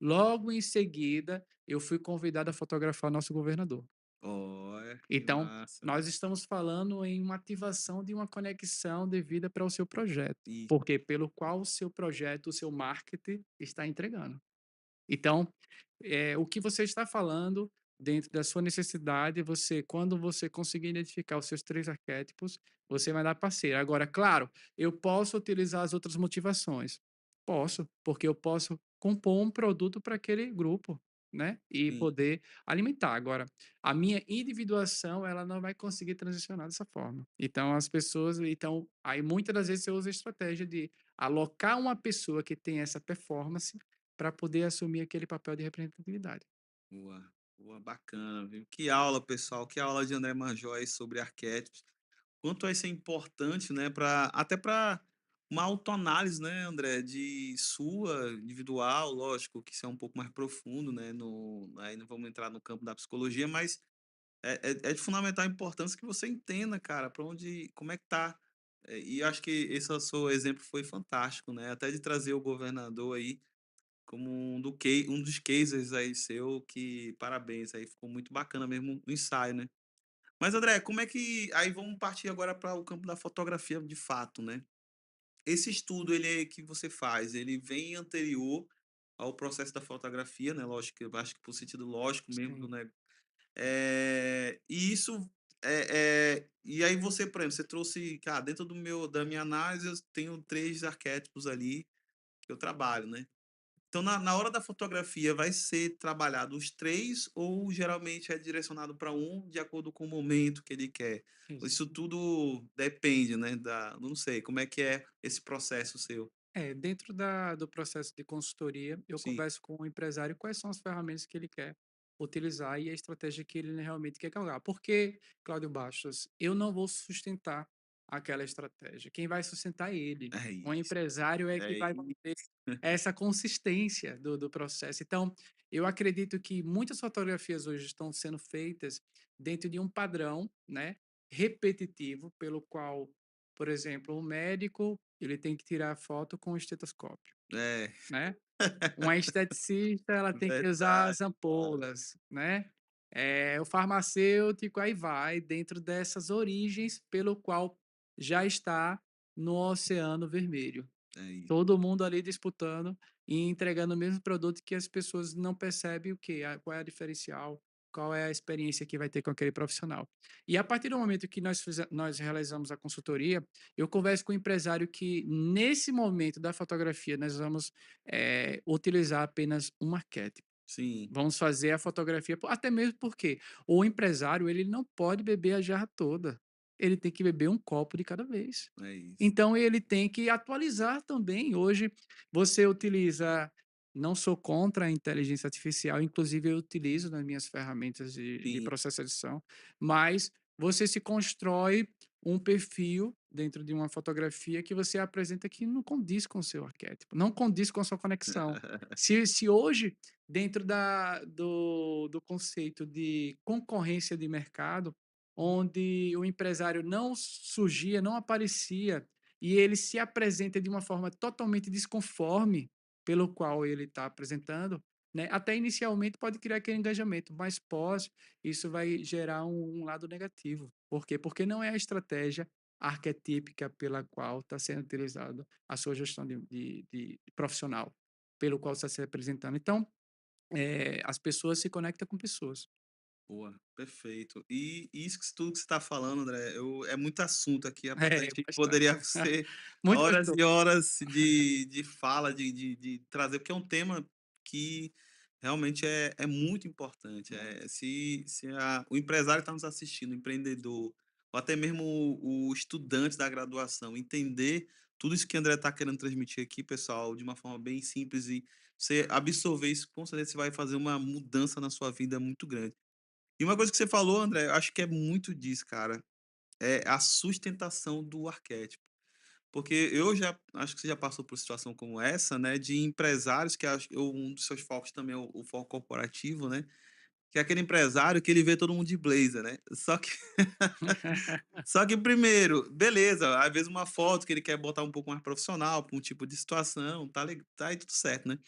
logo em seguida eu fui convidado a fotografar nosso governador. Olha, que Então, massa. nós estamos falando em uma ativação de uma conexão devida para o seu projeto, Isso. porque pelo qual o seu projeto, o seu marketing está entregando. Então, o que você está falando dentro da sua necessidade, quando você conseguir identificar os seus 3 arquétipos, você vai dar parceiro. Agora, claro, eu posso utilizar as outras motivações. Posso, porque eu posso compor um produto para aquele grupo, né, e Sim. poder alimentar. Agora, a minha individuação, ela não vai conseguir transicionar dessa forma. Então, aí muitas das vezes você usa a estratégia de alocar uma pessoa que tem essa performance para poder assumir aquele papel de representatividade. Boa. Boa, bacana, viu. Que aula, pessoal, que aula de André Marjóis sobre arquétipos. Quanto isso é importante, né, para até para uma autoanálise, né, André, de sua, individual, lógico que isso é um pouco mais profundo, né, aí não vamos entrar no campo da psicologia, mas é de fundamental importância que você entenda, cara, para onde como é que tá. E acho que esse seu exemplo foi fantástico, né, até de trazer o governador aí como um dos cases aí seu que parabéns, aí ficou muito bacana mesmo o ensaio, né. Mas André, como é que aí vamos partir agora para o campo da fotografia de fato, né. Esse estudo que você faz, ele vem anterior ao processo da fotografia, né, lógico que eu acho que por sentido lógico mesmo do Sim, ne e isso, e aí você, por exemplo, você trouxe, cara, dentro da minha análise eu tenho 3 arquétipos ali que eu trabalho, né. Então na hora da fotografia vai ser trabalhado os 3 ou geralmente é direcionado para um de acordo com o momento que ele quer? isso. Isso tudo depende, né, não sei, como é que é esse processo seu? É, dentro do processo de consultoria, eu Sim. converso com o empresário quais são as ferramentas que ele quer utilizar e a estratégia que ele realmente quer galgar. Porque, Cláudio Bastos, eu não vou sustentar aquela estratégia. Quem vai sustentar é ele. É O isso, empresário é que é vai isso. manter essa consistência do processo. Então, eu acredito que muitas fotografias hoje estão sendo feitas dentro de um padrão, né, repetitivo, pelo qual, por exemplo, o médico ele tem que tirar foto com o estetoscópio, É, né. Uma esteticista, ela tem que usar verdade, as ampolas, né. O farmacêutico, aí vai, dentro dessas origens pelo qual já está no Oceano Vermelho. é isso. Todo mundo ali disputando e entregando o mesmo produto que as pessoas não percebem o quê? Qual é a diferencial, qual é a experiência que vai ter com aquele profissional. E a partir do momento que nós realizamos a consultoria, eu converso com o empresário que, nesse momento da fotografia, nós vamos utilizar apenas um arquétipo. Sim, Vamos fazer a fotografia, até mesmo porque o empresário ele não pode beber a jarra toda. Ele tem que beber um copo de cada vez. é isso. Então ele tem que atualizar também. Hoje você utiliza, não sou contra a inteligência artificial, inclusive eu utilizo nas minhas ferramentas de Sim, processo de edição, mas você se constrói um perfil dentro de uma fotografia que você apresenta que não condiz com o seu arquétipo, não condiz com a sua conexão. Se hoje, dentro do conceito de concorrência de mercado, onde o empresário não surgia, não aparecia, e ele se apresenta de uma forma totalmente desconforme pelo qual ele está apresentando, né? Até inicialmente pode criar aquele engajamento, mas pós, isso vai gerar um lado negativo. Por quê? Porque não é a estratégia arquetípica pela qual está sendo utilizada a sua gestão de profissional, pelo qual está se apresentando. Então, as pessoas se conectam com pessoas. boa, perfeito. E isso que tudo que você está falando, André, é muito assunto aqui, rapaz, a É, gente bastante. poderia ser Muitas horas e horas de fala, de trazer, porque é um tema que realmente é muito importante. Se o empresário está nos assistindo, o empreendedor, ou até mesmo o estudante da graduação, entender tudo isso que o André está querendo transmitir aqui, pessoal, de uma forma bem simples e você absorver isso, com certeza você vai fazer uma mudança na sua vida muito grande. E uma coisa que você falou, André, eu acho que é muito disso, cara, é a sustentação do arquétipo. Porque eu já acho que você já passou por situação como essa, né, de empresários que um dos seus focos também é o foco corporativo, né, que é aquele empresário que ele vê todo mundo de blazer, né. Só que primeiro, beleza, às vezes uma foto que ele quer botar um pouco mais profissional, para um tipo de situação, tá aí tudo certo, né.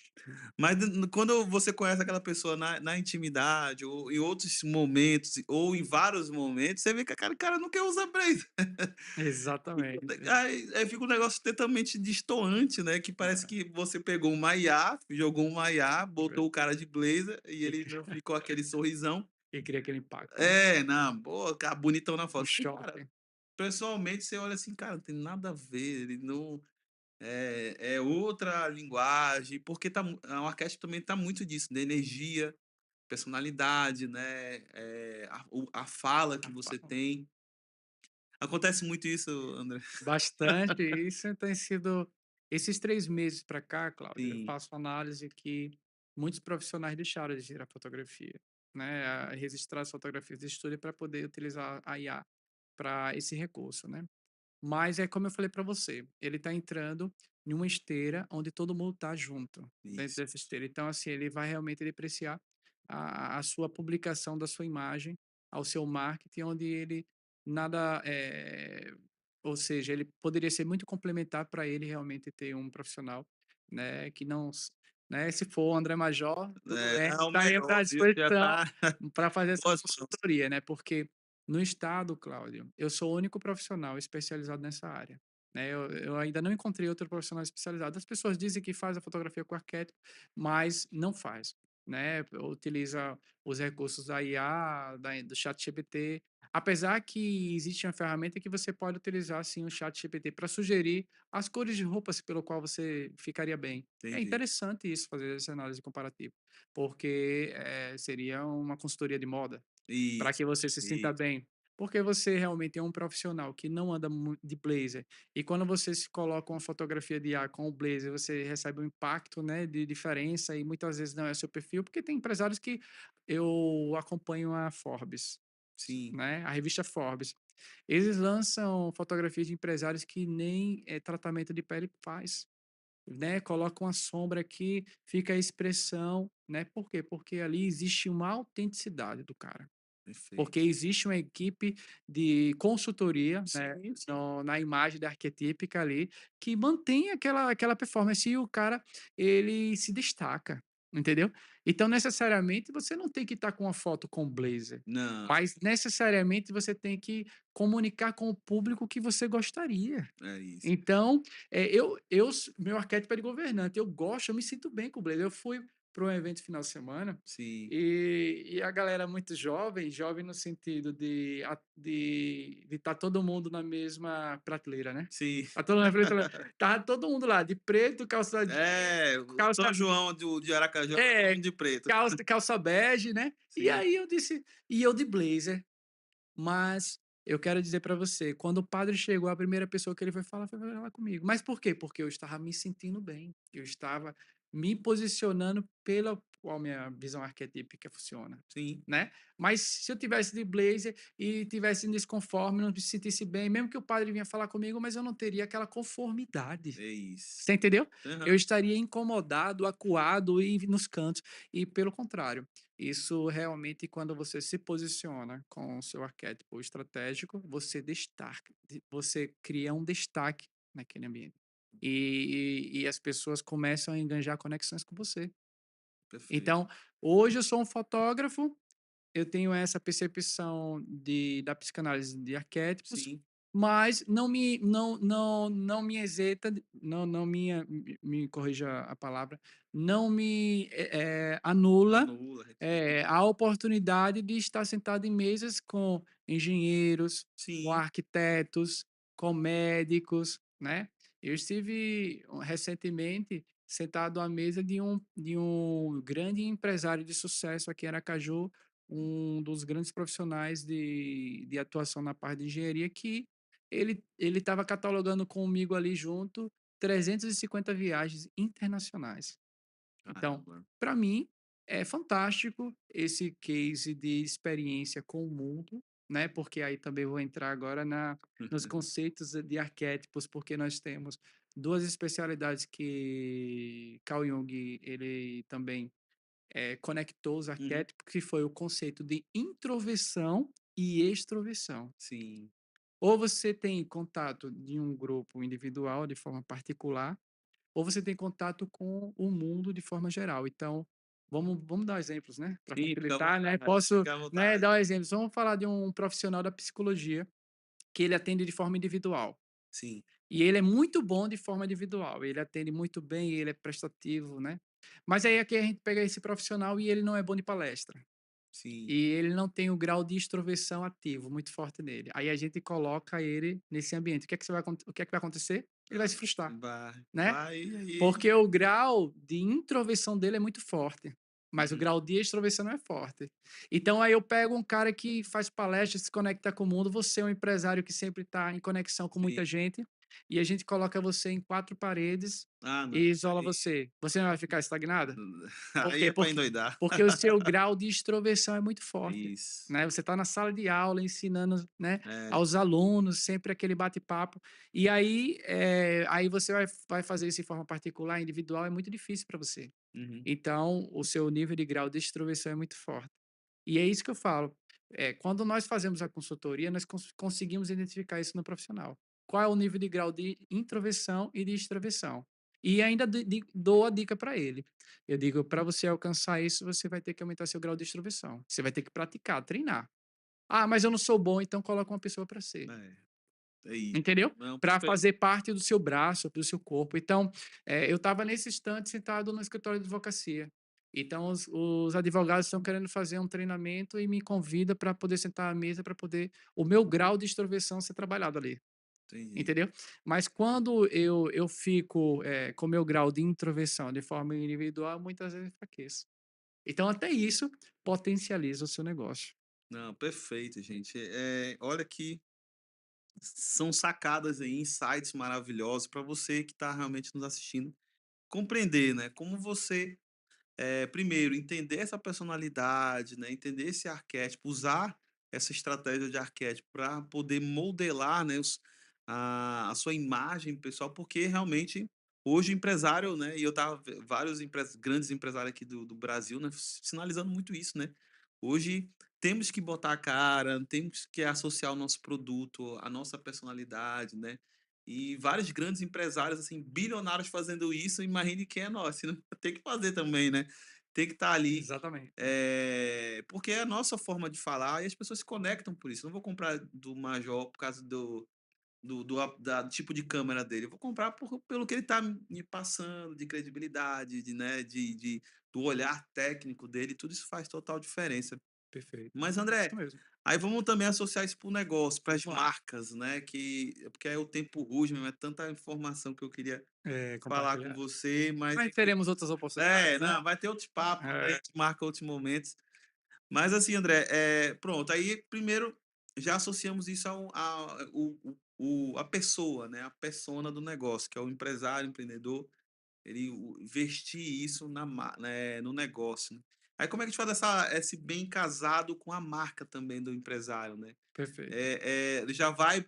Mas quando você conhece aquela pessoa na intimidade ou em outros momentos, ou em vários momentos, você vê que aquele cara não quer usar blazer. Exatamente. Aí fica um negócio totalmente destoante, né, que parece É, que você pegou uma IA, jogou uma IA, é botou o verdade. cara de blazer e E ele cri não ficou aquele sorrisão. e cria aquele impacto, né. É, não, pô, cara bonitão na Um foto. Aí, cara, choque. pessoalmente você olha assim: "Cara, não tem nada a ver, ele não". É outra linguagem, porque o arquétipo também tá muito disso, da energia, personalidade, né, a fala que você Rafa. tem. Acontece muito isso, André? Bastante. Isso tem sido esses 3 meses para cá, Cláudio, eu Sim, faço análise que muitos profissionais deixaram de tirar fotografia, né, registrar as fotografias de estúdio para poder utilizar a IA para esse recurso, né. mas é como eu falei para você, ele está entrando em uma esteira onde todo mundo está junto, dentro Isso, dessa esteira. Então, assim, ele vai realmente depreciar a sua publicação da sua imagem, ao seu marketing, onde ele nada, ou seja, ele poderia ser muito complementar para ele realmente ter um profissional, né, que não s né, se for o André Major, tudo bem, é o estaremos melhor, à viu, já disposição tá para fazer essa boas mãos. consultoria, né, porque no estado, Cláudio, eu sou o único profissional especializado nessa área, né, eu ainda não encontrei outro profissional especializado. As pessoas dizem que faz a fotografia com arquétipo, mas não faz, né, utiliza os recursos da IA, do ChatGPT, apesar que existe uma ferramenta que você pode utilizar, sim, o ChatGPT para sugerir as cores de roupas pelo qual você ficaria bem. É Entendi. interessante isso, fazer essa análise comparativa, porque, seria uma consultoria de moda, para Isso, que você se sinta isso. bem. Porque você realmente é um profissional que não anda de blazer, e quando você se coloca uma fotografia de ar com o blazer, você recebe um impacto, né, de diferença e muitas vezes não é seu perfil, porque tem empresários que eu acompanho a Forbes, Sim, né, a revista Forbes. Eles lançam fotografias de empresários que nem tratamento de pele faz, né, coloca uma sombra aqui, fica a expressão, né, por quê? Porque ali existe uma autenticidade do cara. Porque perfeito. existe uma equipe de consultoria, né, Sim, sim. no na imagem da arquetípica ali, que mantém aquela performance e o cara, ele se destaca, entendeu? Então, necessariamente, você não tem que estar com uma foto com blazer, Não, mas necessariamente você tem que comunicar com o público que você gostaria. é isso. Então, meu arquétipo é de governante, eu me sinto bem com o blazer. Eu fui para um evento final de semana Sim, e a galera muito jovem, jovem no sentido de estar todo mundo na mesma prateleira, né. sim. Tá todo mundo na prateleira, estava todo mundo lá de preto, É, o calça São João de Aracaju é todo é, mundo de preto. calça bege, né. E Sim, aí eu disse e eu de blazer. Mas eu quero dizer para você, quando o padre chegou, a primeira pessoa que ele foi falar comigo. Mas por quê? Porque eu estava me sentindo bem, eu estava me posicionando pela qual minha visão arquetípica funciona, sim, né. Mas se eu tivesse de blazer e tivesse desconforme, não me sentisse bem, mesmo que o padre vinha falar comigo, mas eu não teria aquela conformidade. é isso. Você entendeu? Aham, Eu estaria incomodado, acuado e nos cantos. E pelo contrário, isso realmente quando você se posiciona com o seu arquétipo estratégico, você destaca, você cria um destaque naquele ambiente. E as pessoas começam a enganjar conexões com você. perfeito. Então, hoje eu sou um fotógrafo, eu tenho essa percepção da psicanálise de arquétipos, Sim, mas não me isenta não me corrija a palavra, não me, anula, anula, retira. a oportunidade de estar sentado em mesas com engenheiros, com Sim, arquitetos, com médicos, né. Eu estive recentemente sentado à mesa de um grande empresário de sucesso aqui em Aracaju, um dos grandes profissionais de atuação na parte de engenharia que ele estava catalogando comigo ali junto 350 viagens internacionais. Então, caramba. para mim, é fantástico esse case de experiência com o mundo, né? Porque aí também vou entrar agora nos conceitos de arquétipos, porque nós temos duas especialidades que Carl Jung ele também conectou os Uhum, arquétipos, que foi o conceito de introversão e extroversão. sim. Ou você tem contato de um grupo individual de forma particular, ou você tem contato com o mundo de forma geral. Então, vamos dar exemplos, né, para Sim, fica à facilitar, né, vontade, posso, fica à né, vontade. dar exemplos. Vamos falar de um profissional da psicologia, que ele atende de forma individual, Sim, e ele é muito bom de forma individual, ele atende muito bem, ele é prestativo, né. Mas aí aqui a gente pega esse profissional e ele não é bom de palestra. sim. E ele não tem o grau de extroversão ativo muito forte nele. Aí a gente coloca ele nesse ambiente. O que é que vai acontecer? Ele vai se frustrar, né? Vai, e aí Porque o grau de introversão dele é muito forte, mas o uhum, grau de extroversão não é forte. Então aí eu pego um cara que faz palestra, se conecta com o mundo, você é um empresário que sempre está em conexão com sim, muita gente. e a gente coloca você em 4 paredes Ah, não, e isso isola aí você. Você não vai ficar estagnada? Por aí quê? é para endoidar. Porque o seu grau de extroversão é muito forte, Isso. né, você está na sala de aula ensinando, né, É. aos alunos, sempre aquele bate-papo, e aí, aí você vai fazer isso de forma particular, individual, é muito difícil para você. Uhum. Então, o seu nível de grau de extroversão é muito forte. E é isso que eu falo, quando nós fazemos a consultoria, nós conseguimos identificar isso no profissional. Qual é o nível de grau de introversão e de extroversão. E ainda dou a dica para ele. Eu digo, para você alcançar isso, você vai ter que aumentar seu grau de extroversão. Você vai ter que praticar, treinar. Ah, mas eu não sou bom, então coloca uma pessoa para ser. É isso. Entendeu? Não, Para perfeito. fazer parte do seu braço, do seu corpo. Então, eu estava nesse instante sentado no escritório de advocacia. Então, os advogados estão querendo fazer um treinamento e me convida para poder sentar à mesa para poder o meu grau de extroversão ser trabalhado ali, Entendi. entendeu? Mas quando eu fico com o meu grau de introversão de forma individual, muitas vezes enfraqueço. Então, até isso potencializa o seu negócio. Não, perfeito, gente. Olha que são sacadas aí, insights maravilhosos para você que está realmente nos assistindo compreender, né, como você primeiro, entender essa personalidade, né? Entender esse arquétipo, usar essa estratégia de arquétipo para poder modelar, né, a sua imagem pessoal, porque realmente hoje o empresário, né? E eu tava vários grandes empresários aqui do Brasil, né? Sinalizando muito isso, né? Hoje temos que botar a cara, temos que associar o nosso produto, a nossa personalidade, né? E vários grandes empresários, assim, bilionários fazendo isso, imagine quem é nós, se não tem que fazer também, né? Tem que estar ali, Exatamente. porque é a nossa forma de falar e as pessoas se conectam por isso. Eu não vou comprar do Major por causa do tipo de câmera dele. Eu vou comprar pelo que ele está me passando, de credibilidade, né, do olhar técnico dele. Tudo isso faz total diferença. Perfeito. Mas, Isso André, mesmo. aí vamos também associar isso para o negócio, para as Vamos lá. marcas, né? Porque aí o tempo ruge, mesmo, é tanta informação que eu queria falar com Compartilhar. você, mas Mas teremos outras oportunidades, né? não, vai ter outros papos, a É, gente marca outros momentos. Mas assim, André, pronto, aí primeiro já associamos isso a pessoa, né? A persona do negócio, que é o empresário, o empreendedor, ele vestir isso né, no negócio, né? Aí como é que a gente faz esse bem casado com a marca também do empresário, né? perfeito. Ele já vai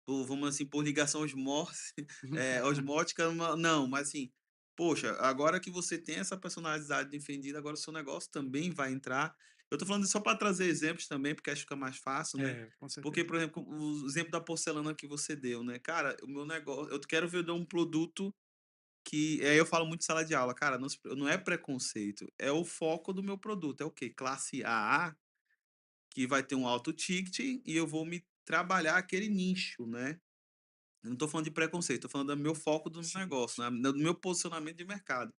vamos assim, por ligação osmótica, não, mas assim, poxa, agora que você tem essa personalidade defendida, agora o seu negócio também vai entrar. Eu tô falando isso só para trazer exemplos também, porque acho que fica mais fácil, né? Com Porque, certeza. por exemplo, o exemplo da porcelana que você deu, né? Cara, o meu negócio, eu quero vender um produto que, aí eu falo muito em sala de aula, cara, não é preconceito, é o foco do meu produto, é o quê? Classe A, que vai ter um alto ticket e eu vou me trabalhar aquele nicho, né? Eu não estou falando de preconceito, estou falando do meu foco do meu Sim, negócio, sim. né? Do meu posicionamento de mercado.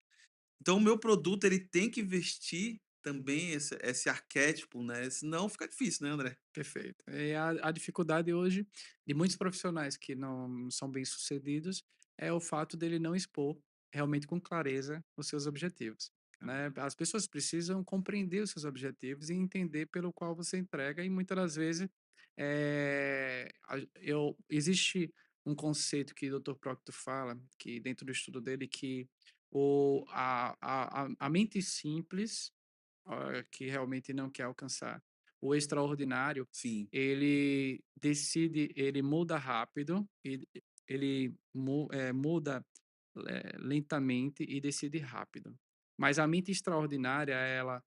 Então, o meu produto ele tem que vestir também esse arquétipo, né? Senão fica difícil, né, André? Perfeito. A dificuldade hoje de muitos profissionais que não são bem-sucedidos é o fato dele não expor realmente com clareza os seus objetivos, né. As pessoas precisam compreender os seus objetivos e entender pelo qual você entrega e muitas das vezes, existe um conceito que o Dr. Proctor fala, que dentro do estudo dele, que a mente simples que realmente não quer alcançar. O extraordinário, Sim. ele muda rápido, ele muda lentamente e decide rápido. Mas a mente extraordinária, ela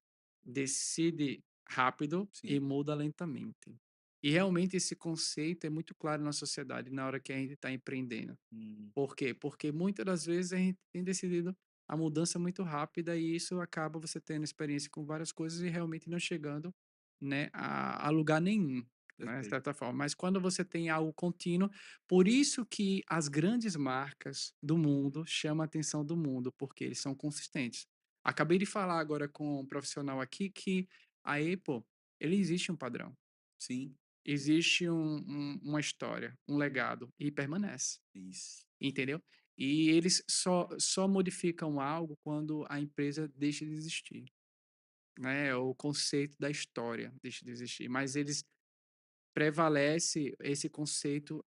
decide rápido e Sim. muda lentamente. E realmente esse conceito é muito claro na sociedade na hora que a gente está empreendendo. Hum, Por quê? Porque muitas das vezes a gente tem decidido a mudança muito rápida e isso acaba você tendo experiência com várias coisas e realmente não chegando, né, a lugar nenhum, né, de perfeito. certa forma. Mas quando você tem algo contínuo, por isso que as grandes marcas do mundo chamam a atenção do mundo, porque eles são consistentes. Acabei de falar agora com um profissional aqui que a Apple, ele existe um padrão, Sim. existe uma história, um legado e permanece. Isso. Entendeu? E eles só modificam algo quando a empresa deixa de existir, né, o conceito da história deixa de existir, mas eles prevalece esse conceito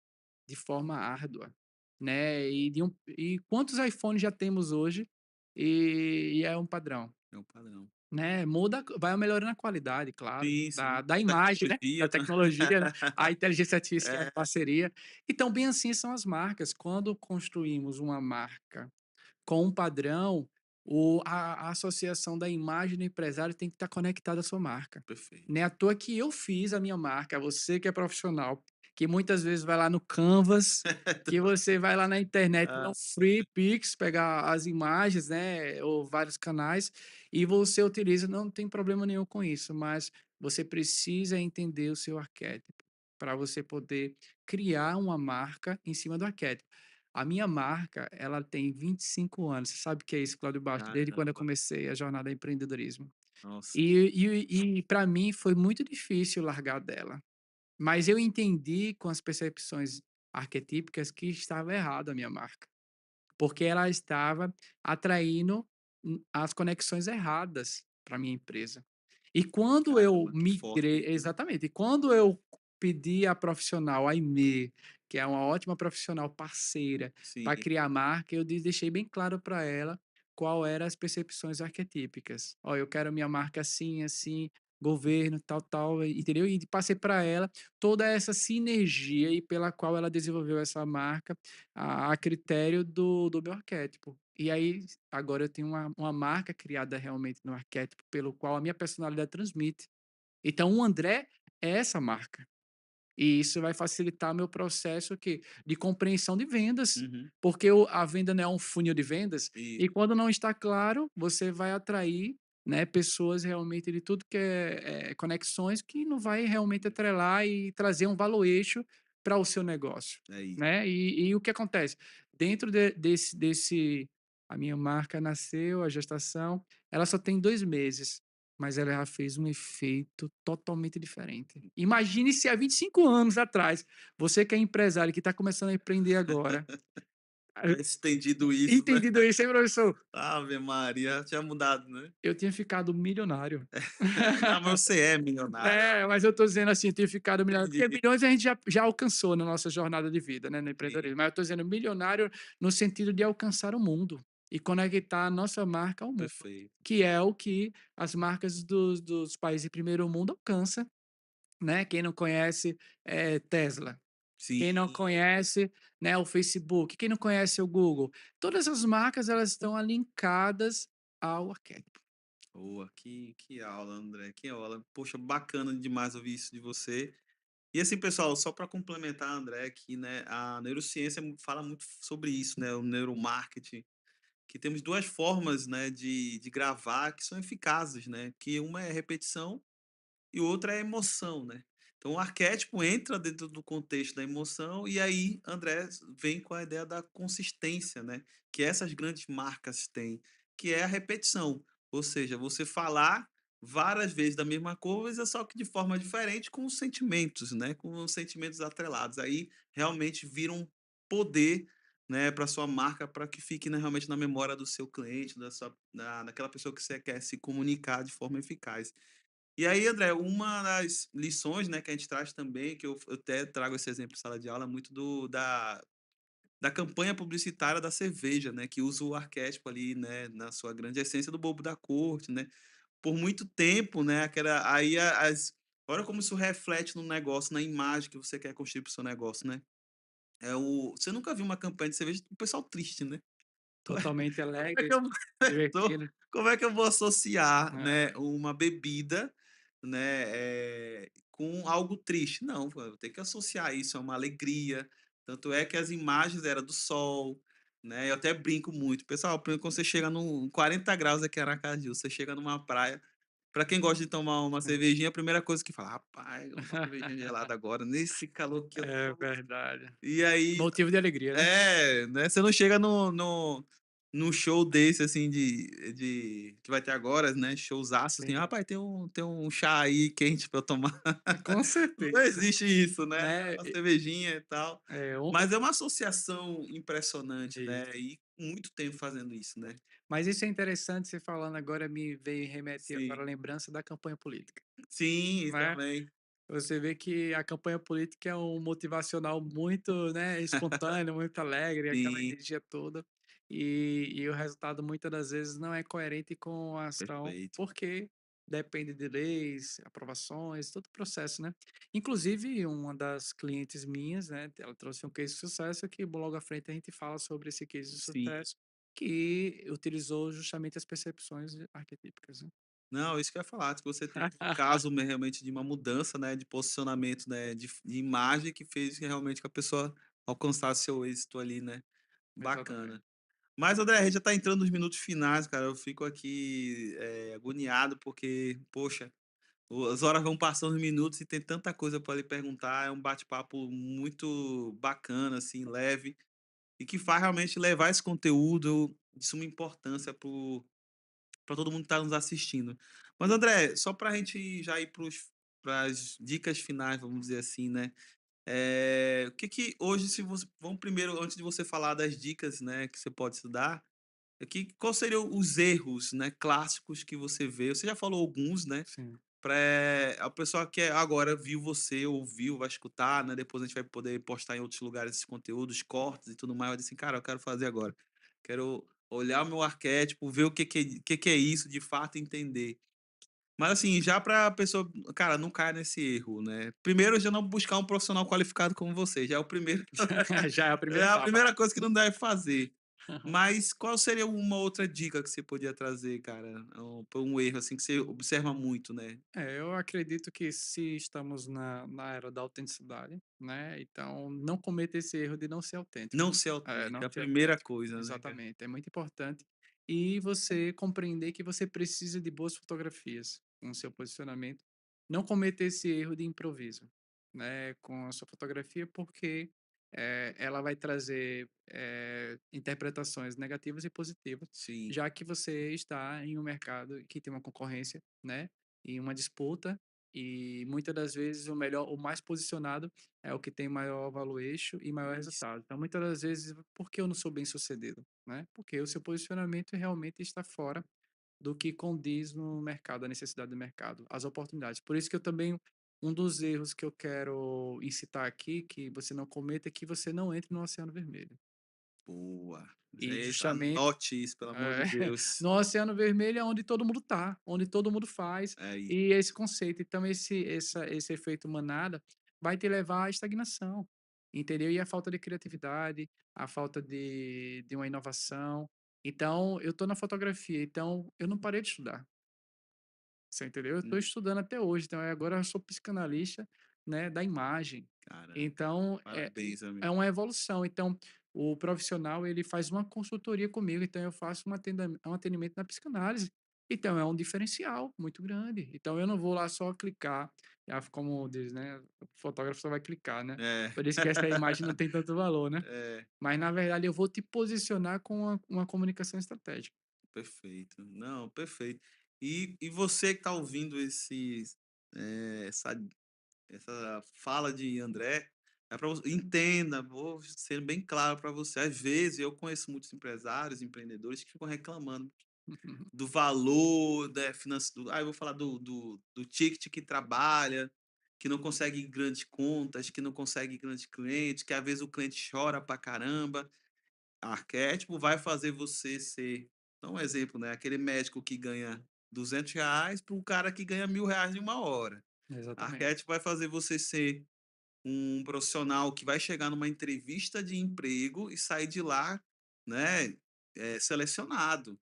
de forma árdua, né, e quantos iPhones já temos hoje, e é um padrão, É um padrão. né, vai melhorando a qualidade, claro, Sim, sim. da imagem, né, da Tecnologia, né. tecnologia, né, a inteligência artificial em É, parceria. Então bem assim são as marcas, quando construímos uma marca com um padrão, a associação da imagem do empresário tem que estar conectada à sua marca. perfeito. Não é à toa que eu fiz a minha marca, você que é profissional, que muitas vezes vai lá no Canvas, que você vai lá na internet Ah, no Free Pix, pegar as imagens, né, ou vários canais, e você utiliza, não tem problema nenhum com isso, mas você precisa entender o seu arquétipo, para você poder criar uma marca em cima do arquétipo. A minha marca, ela tem 25 anos. Você sabe o que é isso, Cláudio Bastos? Desde quando eu caramba, comecei a jornada de empreendedorismo. nossa. E para mim foi muito difícil largar dela. Mas eu entendi com as percepções arquetípicas que estava errado a minha marca. Porque ela estava atraindo as conexões erradas para minha empresa. E quando eu Caramba, que forte migrei isso, né. exatamente, e quando eu pedi à profissional, a Aimee, que é uma ótima profissional parceira, Sim, para criar a marca, eu deixei bem claro para ela qual eram as percepções arquetípicas. "Ó, eu quero minha marca assim, assim, governo, tal, tal", entendeu? E passei para ela toda essa sinergia e pela qual ela desenvolveu essa marca a critério do meu arquétipo. E aí, agora eu tenho uma marca criada realmente no arquétipo, pelo qual a minha personalidade transmite. Então, o André é essa marca. E isso vai facilitar meu processo aqui de compreensão de vendas, uhum, porque a venda não é um funil de vendas, isso, e quando não está claro, você vai atrair, né, pessoas realmente de tudo que é conexões que não vai realmente atrelar e trazer um valor eixo para o seu negócio, é isso. né. E o que acontece? Dentro desse a minha marca nasceu, a gestação, ela só tem 2 meses. Mas ela já fez um efeito totalmente diferente. Imagine se há 25 anos atrás, você que é empresário, que está começando a empreender agora, Tivesse estendido isso, né. entendido isso, hein, professor? Ave Maria, tinha mudado, né. Eu tinha ficado milionário. Ah, mas você é milionário, É, mas eu estou dizendo assim, eu tinha ficado milionário, porque entendi, milhões a gente já alcançou na nossa jornada de vida, né, no sim, empreendedorismo, mas eu estou dizendo milionário no sentido de alcançar o mundo e conectar a nossa marca ao mundo, perfeito. que é o que as marcas dos países de primeiro mundo alcançam. Né, quem não conhece, Tesla, Sim, quem não conhece, né, o Facebook, quem não conhece o Google, todas as marcas elas estão alinkadas ao arquétipo. boa, que aula, André, que aula. Poxa, bacana demais ouvir isso de você. E assim, pessoal, só para complementar, André, aqui, né, a neurociência fala muito sobre isso, né, o neuromarketing, que temos 2 formas, né, de gravar que são eficazes, né, que uma é repetição e outra é emoção, né. Então o arquétipo entra dentro do contexto da emoção, e aí André vem com a ideia da consistência, né, que essas grandes marcas têm, que é a repetição. Ou seja, você falar várias vezes da mesma coisa, só que de forma diferente, com os sentimentos, né, com os sentimentos atrelados. Aí realmente vira um poder, né, para sua marca, para que fique, né, realmente na memória do seu cliente, daquela pessoa que você quer se comunicar de forma eficaz. E aí, André, uma das lições, né, que a gente traz também, que eu até trago esse exemplo em sala de aula, muito da campanha publicitária da cerveja, né, que usa o arquétipo ali, né, na sua grande essência do bobo da corte, né. Por muito tempo, né, aquela aí olha como isso reflete no negócio, na imagem que você quer construir para o seu negócio, né. Você nunca viu uma campanha de cerveja com o pessoal triste, né. Totalmente Como é que alegre, eu tô divertido. como é que eu vou associar, É, né, uma bebida, né, com algo triste? Não, pô, eu tenho que associar isso a uma alegria, tanto é que as imagens era do sol, né, eu até brinco muito: "Pessoal, quando você chega num 40 graus aqui em Aracaju, você chega numa praia, para quem gosta de tomar uma cervejinha, a primeira coisa que fala: 'Rapaz, uma cervejinha gelada agora, nesse calor que eu é tô'". verdade. E aí Motivo de alegria, né? né, você não chega num show desse, assim, que vai ter agora, né, showzaço, assim: Sim, "Rapaz, tem um chá aí quente pra eu tomar". com Não certeza, existe isso, né, né? uma cervejinha e tal. É, Mas é uma associação impressionante, né, isso. e muito tempo fazendo isso, né. Mas isso é interessante, você falando agora me veio remeter agora a Sim. lembrança da campanha política, Sim, né? também. Você vê que a campanha política é um motivacional muito, né, espontâneo, muito alegre, aquela Sim, energia toda, e o resultado muitas das vezes não é coerente com a ação, perfeito. porque depende de leis, aprovações, todo o processo, né. Inclusive uma das clientes minhas, né, ela trouxe um case de sucesso que logo à frente a gente fala sobre esse case de Sim. sucesso, que utilizou justamente as percepções arquetípicas, né. Não, isso que eu ia falar, que você teve um caso realmente de uma mudança, né, de posicionamento, né, de imagem que fez que realmente que a pessoa alcançasse seu êxito ali, né. Exatamente. Bacana. Mas André, a gente já tá entrando nos minutos finais, cara, eu fico aqui, agoniado porque, poxa, as horas vão passando os minutos e tem tanta coisa para lhe perguntar, é um bate-papo muito bacana, assim, leve, e que faz realmente levar esse conteúdo de suma importância para todo mundo que está nos assistindo. Mas André, só para a gente já ir para as dicas finais, vamos dizer assim, né? O que que hoje, se você, vamos primeiro, antes de você falar das dicas, né, que você pode estudar, quais seriam os erros, né, clássicos que você vê? Você já falou alguns, né? Sim. Pra a pessoa que agora viu você, ouviu, vai escutar, né, depois a gente vai poder postar em outros lugares esses conteúdos, cortes e tudo mais, vai dizer assim: "Cara, eu quero fazer agora. Quero olhar o meu arquétipo, ver o que que é isso de fato e entender". Mas, assim, já pra pessoa, cara, não caia nesse erro, né. Primeiro, já não buscar um profissional qualificado como você, já é o primeiro Já é a é primeira a etapa. primeira coisa que não deve fazer. Mas qual seria uma outra dica que você podia trazer, cara, pra um erro, assim, que você observa muito, né? É, eu acredito que se estamos na era da autenticidade, né, então não cometa esse erro de não ser autêntico. Não ser É, autêntico, não é a ser primeira autêntico. coisa, né, cara. Exatamente, é muito importante. E você compreender que você precisa de boas fotografias com o seu posicionamento. Não cometa esse erro de improviso, né, com a sua fotografia, porque, ela vai trazer, interpretações negativas e positivas, Sim, já que você está em um mercado que tem uma concorrência, né, e uma disputa, e muitas das vezes o mais posicionado é o que tem maior valuation e maior isso. resultado. Então, muitas das vezes, por que eu não sou bem-sucedido, né? Porque o seu posicionamento realmente está fora do que condiz no mercado, a necessidade do mercado, as oportunidades. Por isso que eu também um dos erros que eu quero incitar aqui, que você não cometa, é que você não entre no Oceano Vermelho. Boa. E justamente Anote isso, pelo amor é, de Deus. no Oceano Vermelho é onde todo mundo tá, onde todo mundo faz, É aí. e esse conceito. Então esse efeito manada vai te levar à estagnação, entendeu? E a falta de criatividade, a falta de uma inovação. Então, eu tô na fotografia, então eu não parei de estudar. Você entendeu? Eu estou Hum, estudando até hoje, então agora eu sou psicanalista, né, da imagem. caraca, Então parabéns, é amigo. uma evolução. Então, o profissional ele faz uma consultoria comigo, então eu faço um atendimento na psicanálise. Então é um diferencial muito grande. Então eu não vou lá só clicar, como diz, né, o fotógrafo só vai clicar, né. É. Por isso que essa imagem não tem tanto valor, né. É, Mas na verdade eu vou te posicionar com uma comunicação estratégica. perfeito. Não, perfeito. E você que tá ouvindo essa fala de André, é pra você entenda, vou ser bem claro para você, às vezes eu conheço muitos empresários, empreendedores que ficam reclamando do valor, da finança do eu vou falar do ticket que trabalha, que não consegue grandes contas, que não consegue grandes clientes, que às vezes o cliente chora pra caramba. Arquétipo vai fazer você ser, então um exemplo, né, aquele médico que ganha R$ 200 para um cara que ganha R$ 1.000 em uma hora. Exatamente. Arquétipo vai fazer você ser um profissional que vai chegar numa entrevista de emprego e sair de lá, né, selecionado.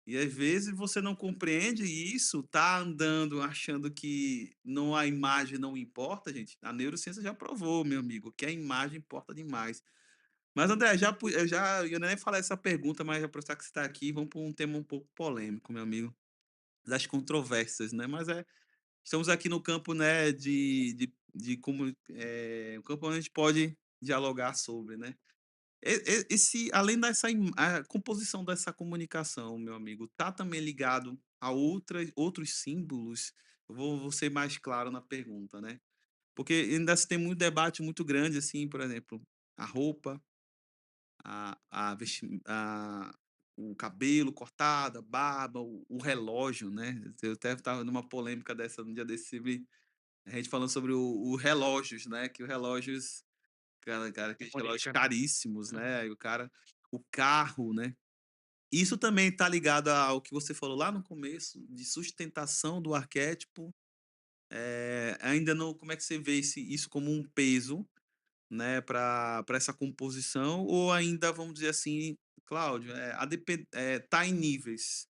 E às vezes você não compreende isso, tá andando achando que não a imagem não importa, gente. A neurociência já provou, meu amigo, que a imagem importa demais. Mas André, eu ia nem falar essa pergunta, mas aproveitar que você está aqui, vamos para um tema um pouco polêmico, meu amigo, das controvérsias, né? Estamos aqui no campo, né, de como um campo onde a gente pode dialogar sobre, né? Além dessa a composição dessa comunicação, meu amigo, tá também ligado a outros símbolos? Eu vou ser mais claro na pergunta, né? Porque ainda se tem muito debate muito grande, assim, por exemplo, a roupa, o cabelo cortado, a barba, o relógio, né? Eu até estava numa polêmica dessa no dia desse, A gente falando sobre o relógios, né, que o relógios, cara, aqueles relógios Simbolica, né. caríssimos, Aham. né, e o carro, né. Isso também tá ligado ao que você falou lá no começo, de sustentação do arquétipo, ainda não como é que você vê isso como um peso, né, para essa composição ou ainda, vamos dizer assim, Cláudio, tá em níveis?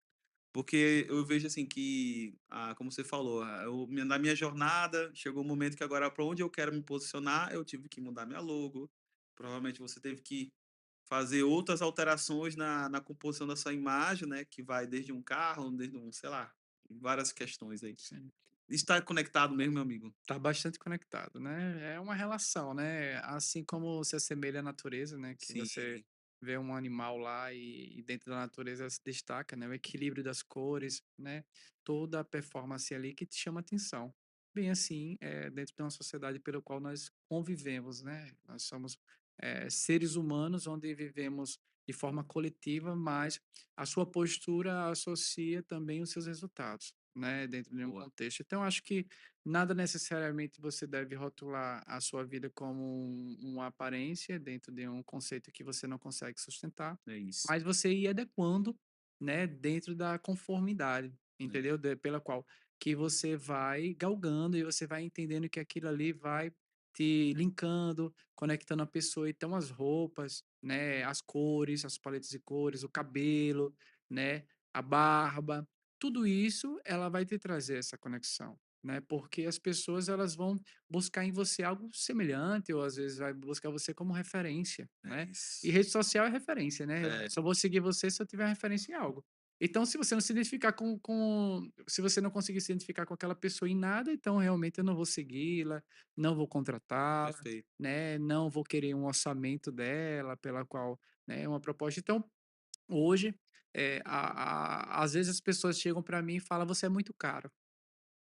Porque eu vejo assim que, como você falou, na minha jornada chegou um momento que agora para onde eu quero me posicionar, eu tive que mudar minha logo, provavelmente você teve que fazer outras alterações na composição da sua imagem, né, que vai desde um carro, desde um, sei lá, várias questões aí. Sim. Está conectado mesmo, meu amigo? Tá bastante conectado, né, é uma relação, né, assim como se assemelha à natureza, né, que você Sim, vê um animal lá e dentro da natureza se destaca, né, o equilíbrio das cores, né, toda a performance ali que te chama atenção. Bem assim, dentro de uma sociedade pelo qual nós convivemos, né, nós somos, seres humanos onde vivemos de forma coletiva, mas a sua postura associa também os seus resultados, né, dentro de um boa. contexto. Então acho que nada necessariamente você deve rotular a sua vida como uma aparência dentro de um conceito que você não consegue sustentar, É isso. mas você ir adequando, né, dentro da conformidade, É, entendeu? Pela qual que você vai galgando e você vai entendendo que aquilo ali vai te linkando, conectando a pessoa. Então, as roupas, né, as cores, as paletas de cores, o cabelo, né, a barba, tudo isso ela vai te trazer essa conexão, né, porque as pessoas elas vão buscar em você algo semelhante ou às vezes vai buscar você como referência, é né. E isso. rede social é referência, né, eu É, só vou seguir você se eu tiver referência em algo. Então se você não se identificar se você não conseguir se identificar com aquela pessoa em nada, então realmente eu não vou segui-la, não vou contratá-la, perfeito. né, não vou querer um orçamento dela pela qual, né, uma proposta. Então hoje, às vezes as pessoas chegam para mim e falam: "Você é muito caro",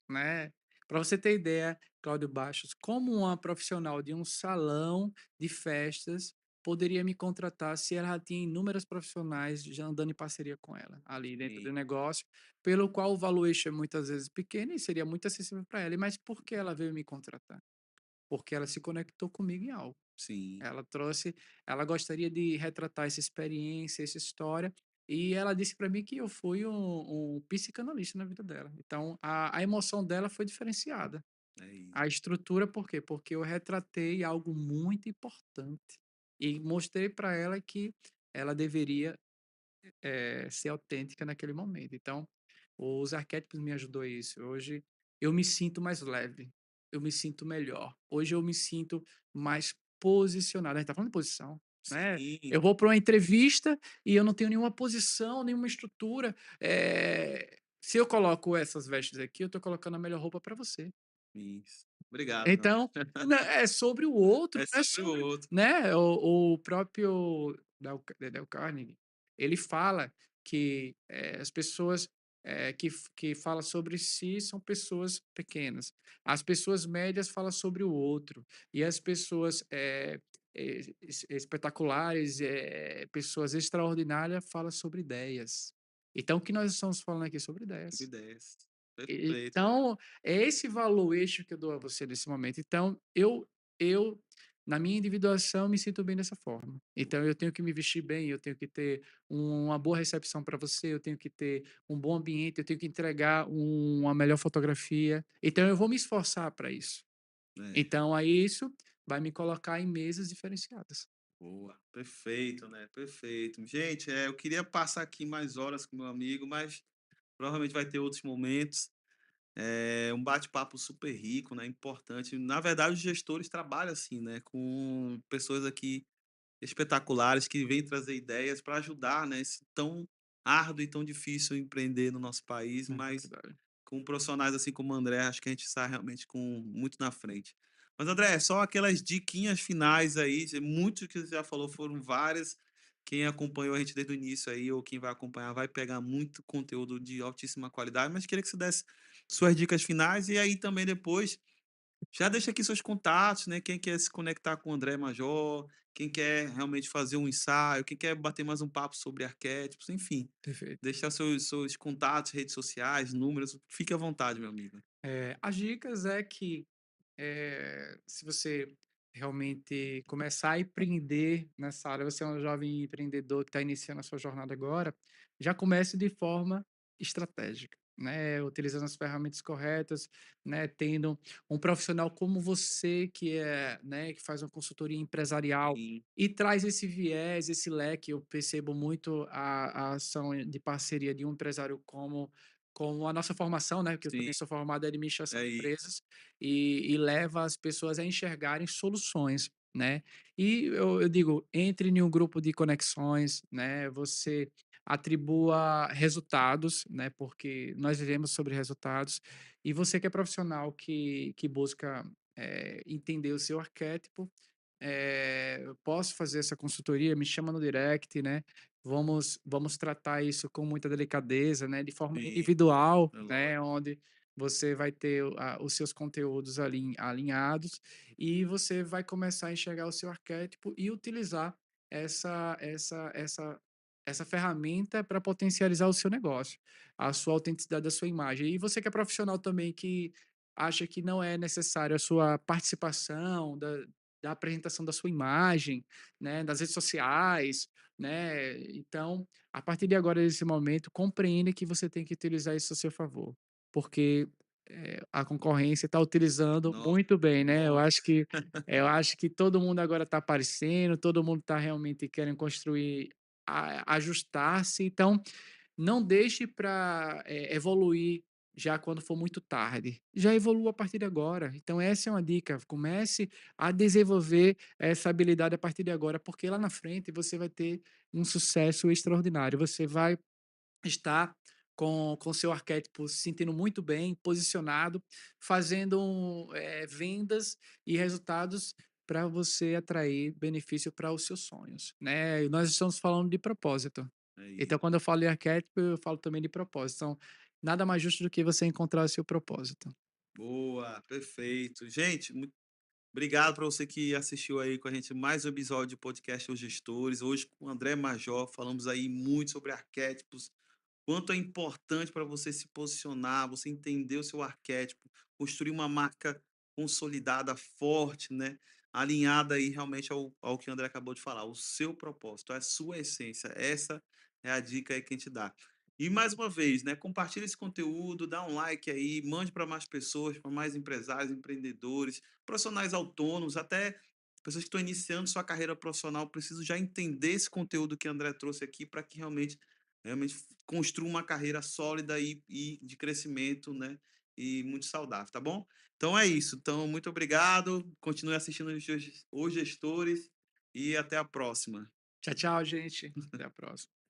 né. Para você ter ideia, Cláudio Baixos, como uma profissional de um salão de festas poderia me contratar se ela tinha inúmeras profissionais já andando em parceria com ela, ali dentro do Sim, negócio, pelo qual o valuation é muitas vezes pequeno e seria muito acessível para ela. Mas por que ela veio me contratar? Porque ela se conectou comigo em algo. sim, Ela gostaria de retratar essa experiência, essa história, e ela disse para mim que eu fui um psicanalista na vida dela. Então, a emoção dela foi diferenciada. é isso. A estrutura, por quê? Porque eu retratei algo muito importante e mostrei para ela que ela deveria ser autêntica naquele momento. Então, os arquétipos me ajudou a isso. Hoje eu me sinto mais leve, eu me sinto melhor. Hoje eu me sinto mais posicionado. A gente tá falando de posição, né? Sim, Eu vou para uma entrevista e eu não tenho nenhuma posição, nenhuma estrutura. Se eu coloco essas vestes aqui, eu estou colocando a melhor roupa para você. isso. Obrigado, meu amigo. Então, é sobre o outro, É não é sobre o sobre, outro. né, o próprio Dale Carnegie, ele fala que, as pessoas, que fala sobre si são pessoas pequenas, as pessoas médias fala sobre o outro, e as pessoas, espetaculares, pessoas extraordinárias fala sobre ideias. Então o que nós estamos falando aqui sobre Sobre ideias. ideias. Perfeito. Então, é esse valor eixo que eu dou a você nesse momento. Então, eu na minha individuação me sinto bem dessa forma. Então eu tenho que me vestir bem, eu tenho que ter uma boa recepção para você, eu tenho que ter um bom ambiente, eu tenho que entregar uma melhor fotografia. Então eu vou me esforçar para isso. É, Então aí isso vai me colocar em mesas diferenciadas. boa. Perfeito, né, perfeito. Gente, eu queria passar aqui mais horas com meu amigo, mas provavelmente vai ter outros momentos. É um bate-papo super rico, né, importante. Na verdade, os gestores trabalham assim, né, com pessoas aqui espetaculares que vêm trazer ideias para ajudar, né, esse tão árduo e tão difícil empreender no nosso país, É mas verdade. com profissionais assim como o André, acho que a gente sai realmente com muito na frente. Mas André, só aquelas diquinhas finais aí, muito que você já falou, foram várias. Quem acompanhou a gente desde o início aí, ou quem vai acompanhar, vai pegar muito conteúdo de altíssima qualidade, mas queria que você desse suas dicas finais e aí também depois já deixa aqui seus contatos, né? Quem quer se conectar com o André Major, quem quer realmente fazer um ensaio, quem quer bater mais um papo sobre arquétipos, enfim. Perfeito. Deixar seus contatos, redes sociais, números, fique à vontade, meu amigo. As dicas é que se você realmente começar a empreender nessa área, você é um jovem empreendedor que está iniciando a sua jornada agora, já comece de forma estratégica, né? Utilizando as ferramentas corretas, né? Tendo um profissional como você que é, né? Que faz uma consultoria empresarial Sim, e traz esse viés, esse leque. Eu percebo muito a ação de parceria de um empresário como a nossa formação, né? Que eu sim, também sou formado em administração é de isso. empresas e leva as pessoas a enxergarem soluções, né. E eu digo, entre em um grupo de conexões, né, você atribua resultados, né, porque nós vivemos sobre resultados, e você que é profissional que busca, entender o seu arquétipo, eu posso fazer essa consultoria, me chama no direct, né, vamos tratar isso com muita delicadeza, né, de forma Sim, individual, é lógico. né, onde você vai ter os seus conteúdos alinhados e você vai começar a enxergar o seu arquétipo e utilizar essa essa essa essa ferramenta para potencializar o seu negócio, a sua autenticidade, a sua imagem. E você que é profissional também que acha que não é necessário a sua participação da apresentação da sua imagem, né, das redes sociais, né, então, a partir de agora, desse momento, compreenda que você tem que utilizar isso a seu favor, porque, a concorrência está utilizando Nossa, muito bem, né, nossa. eu acho que todo mundo agora está aparecendo, todo mundo está realmente querendo construir ajustar-se, então não deixe para, evoluir já quando for muito tarde. Já evolua a partir de agora. Então essa é uma dica, comece a desenvolver essa habilidade a partir de agora, porque lá na frente você vai ter um sucesso extraordinário. Você vai estar com seu arquétipo se sentindo muito bem, posicionado, fazendo, vendas e resultados para você atrair benefício para os seus sonhos, né. E nós estamos falando de propósito. É Então isso. quando eu falo em arquétipo, eu falo também de propósito. Então, nada mais justo do que você encontrar o seu propósito. Boa, perfeito. Gente, obrigado para você que assistiu aí com a gente mais um episódio do podcast Os Gestores. Hoje com o André Major, falamos aí muito sobre arquétipos, quanto é importante para você se posicionar, você entender o seu arquétipo, construir uma marca consolidada, forte, né? Alinhada aí realmente ao que o André acabou de falar, o seu propósito, a sua essência. Essa é a dica aí que a gente dá. E mais uma vez, né? Compartilhe esse conteúdo, dá um like aí, mande para mais pessoas, para mais empresários, empreendedores, profissionais autônomos, até pessoas que estão iniciando sua carreira profissional, precisam já entender esse conteúdo que o André trouxe aqui para que realmente construa uma carreira sólida e de crescimento, né? E muito saudável, tá bom? Então é isso. Então, muito obrigado. Continue assistindo os Gestores e até a próxima. Tchau, tchau, gente. Até a próxima.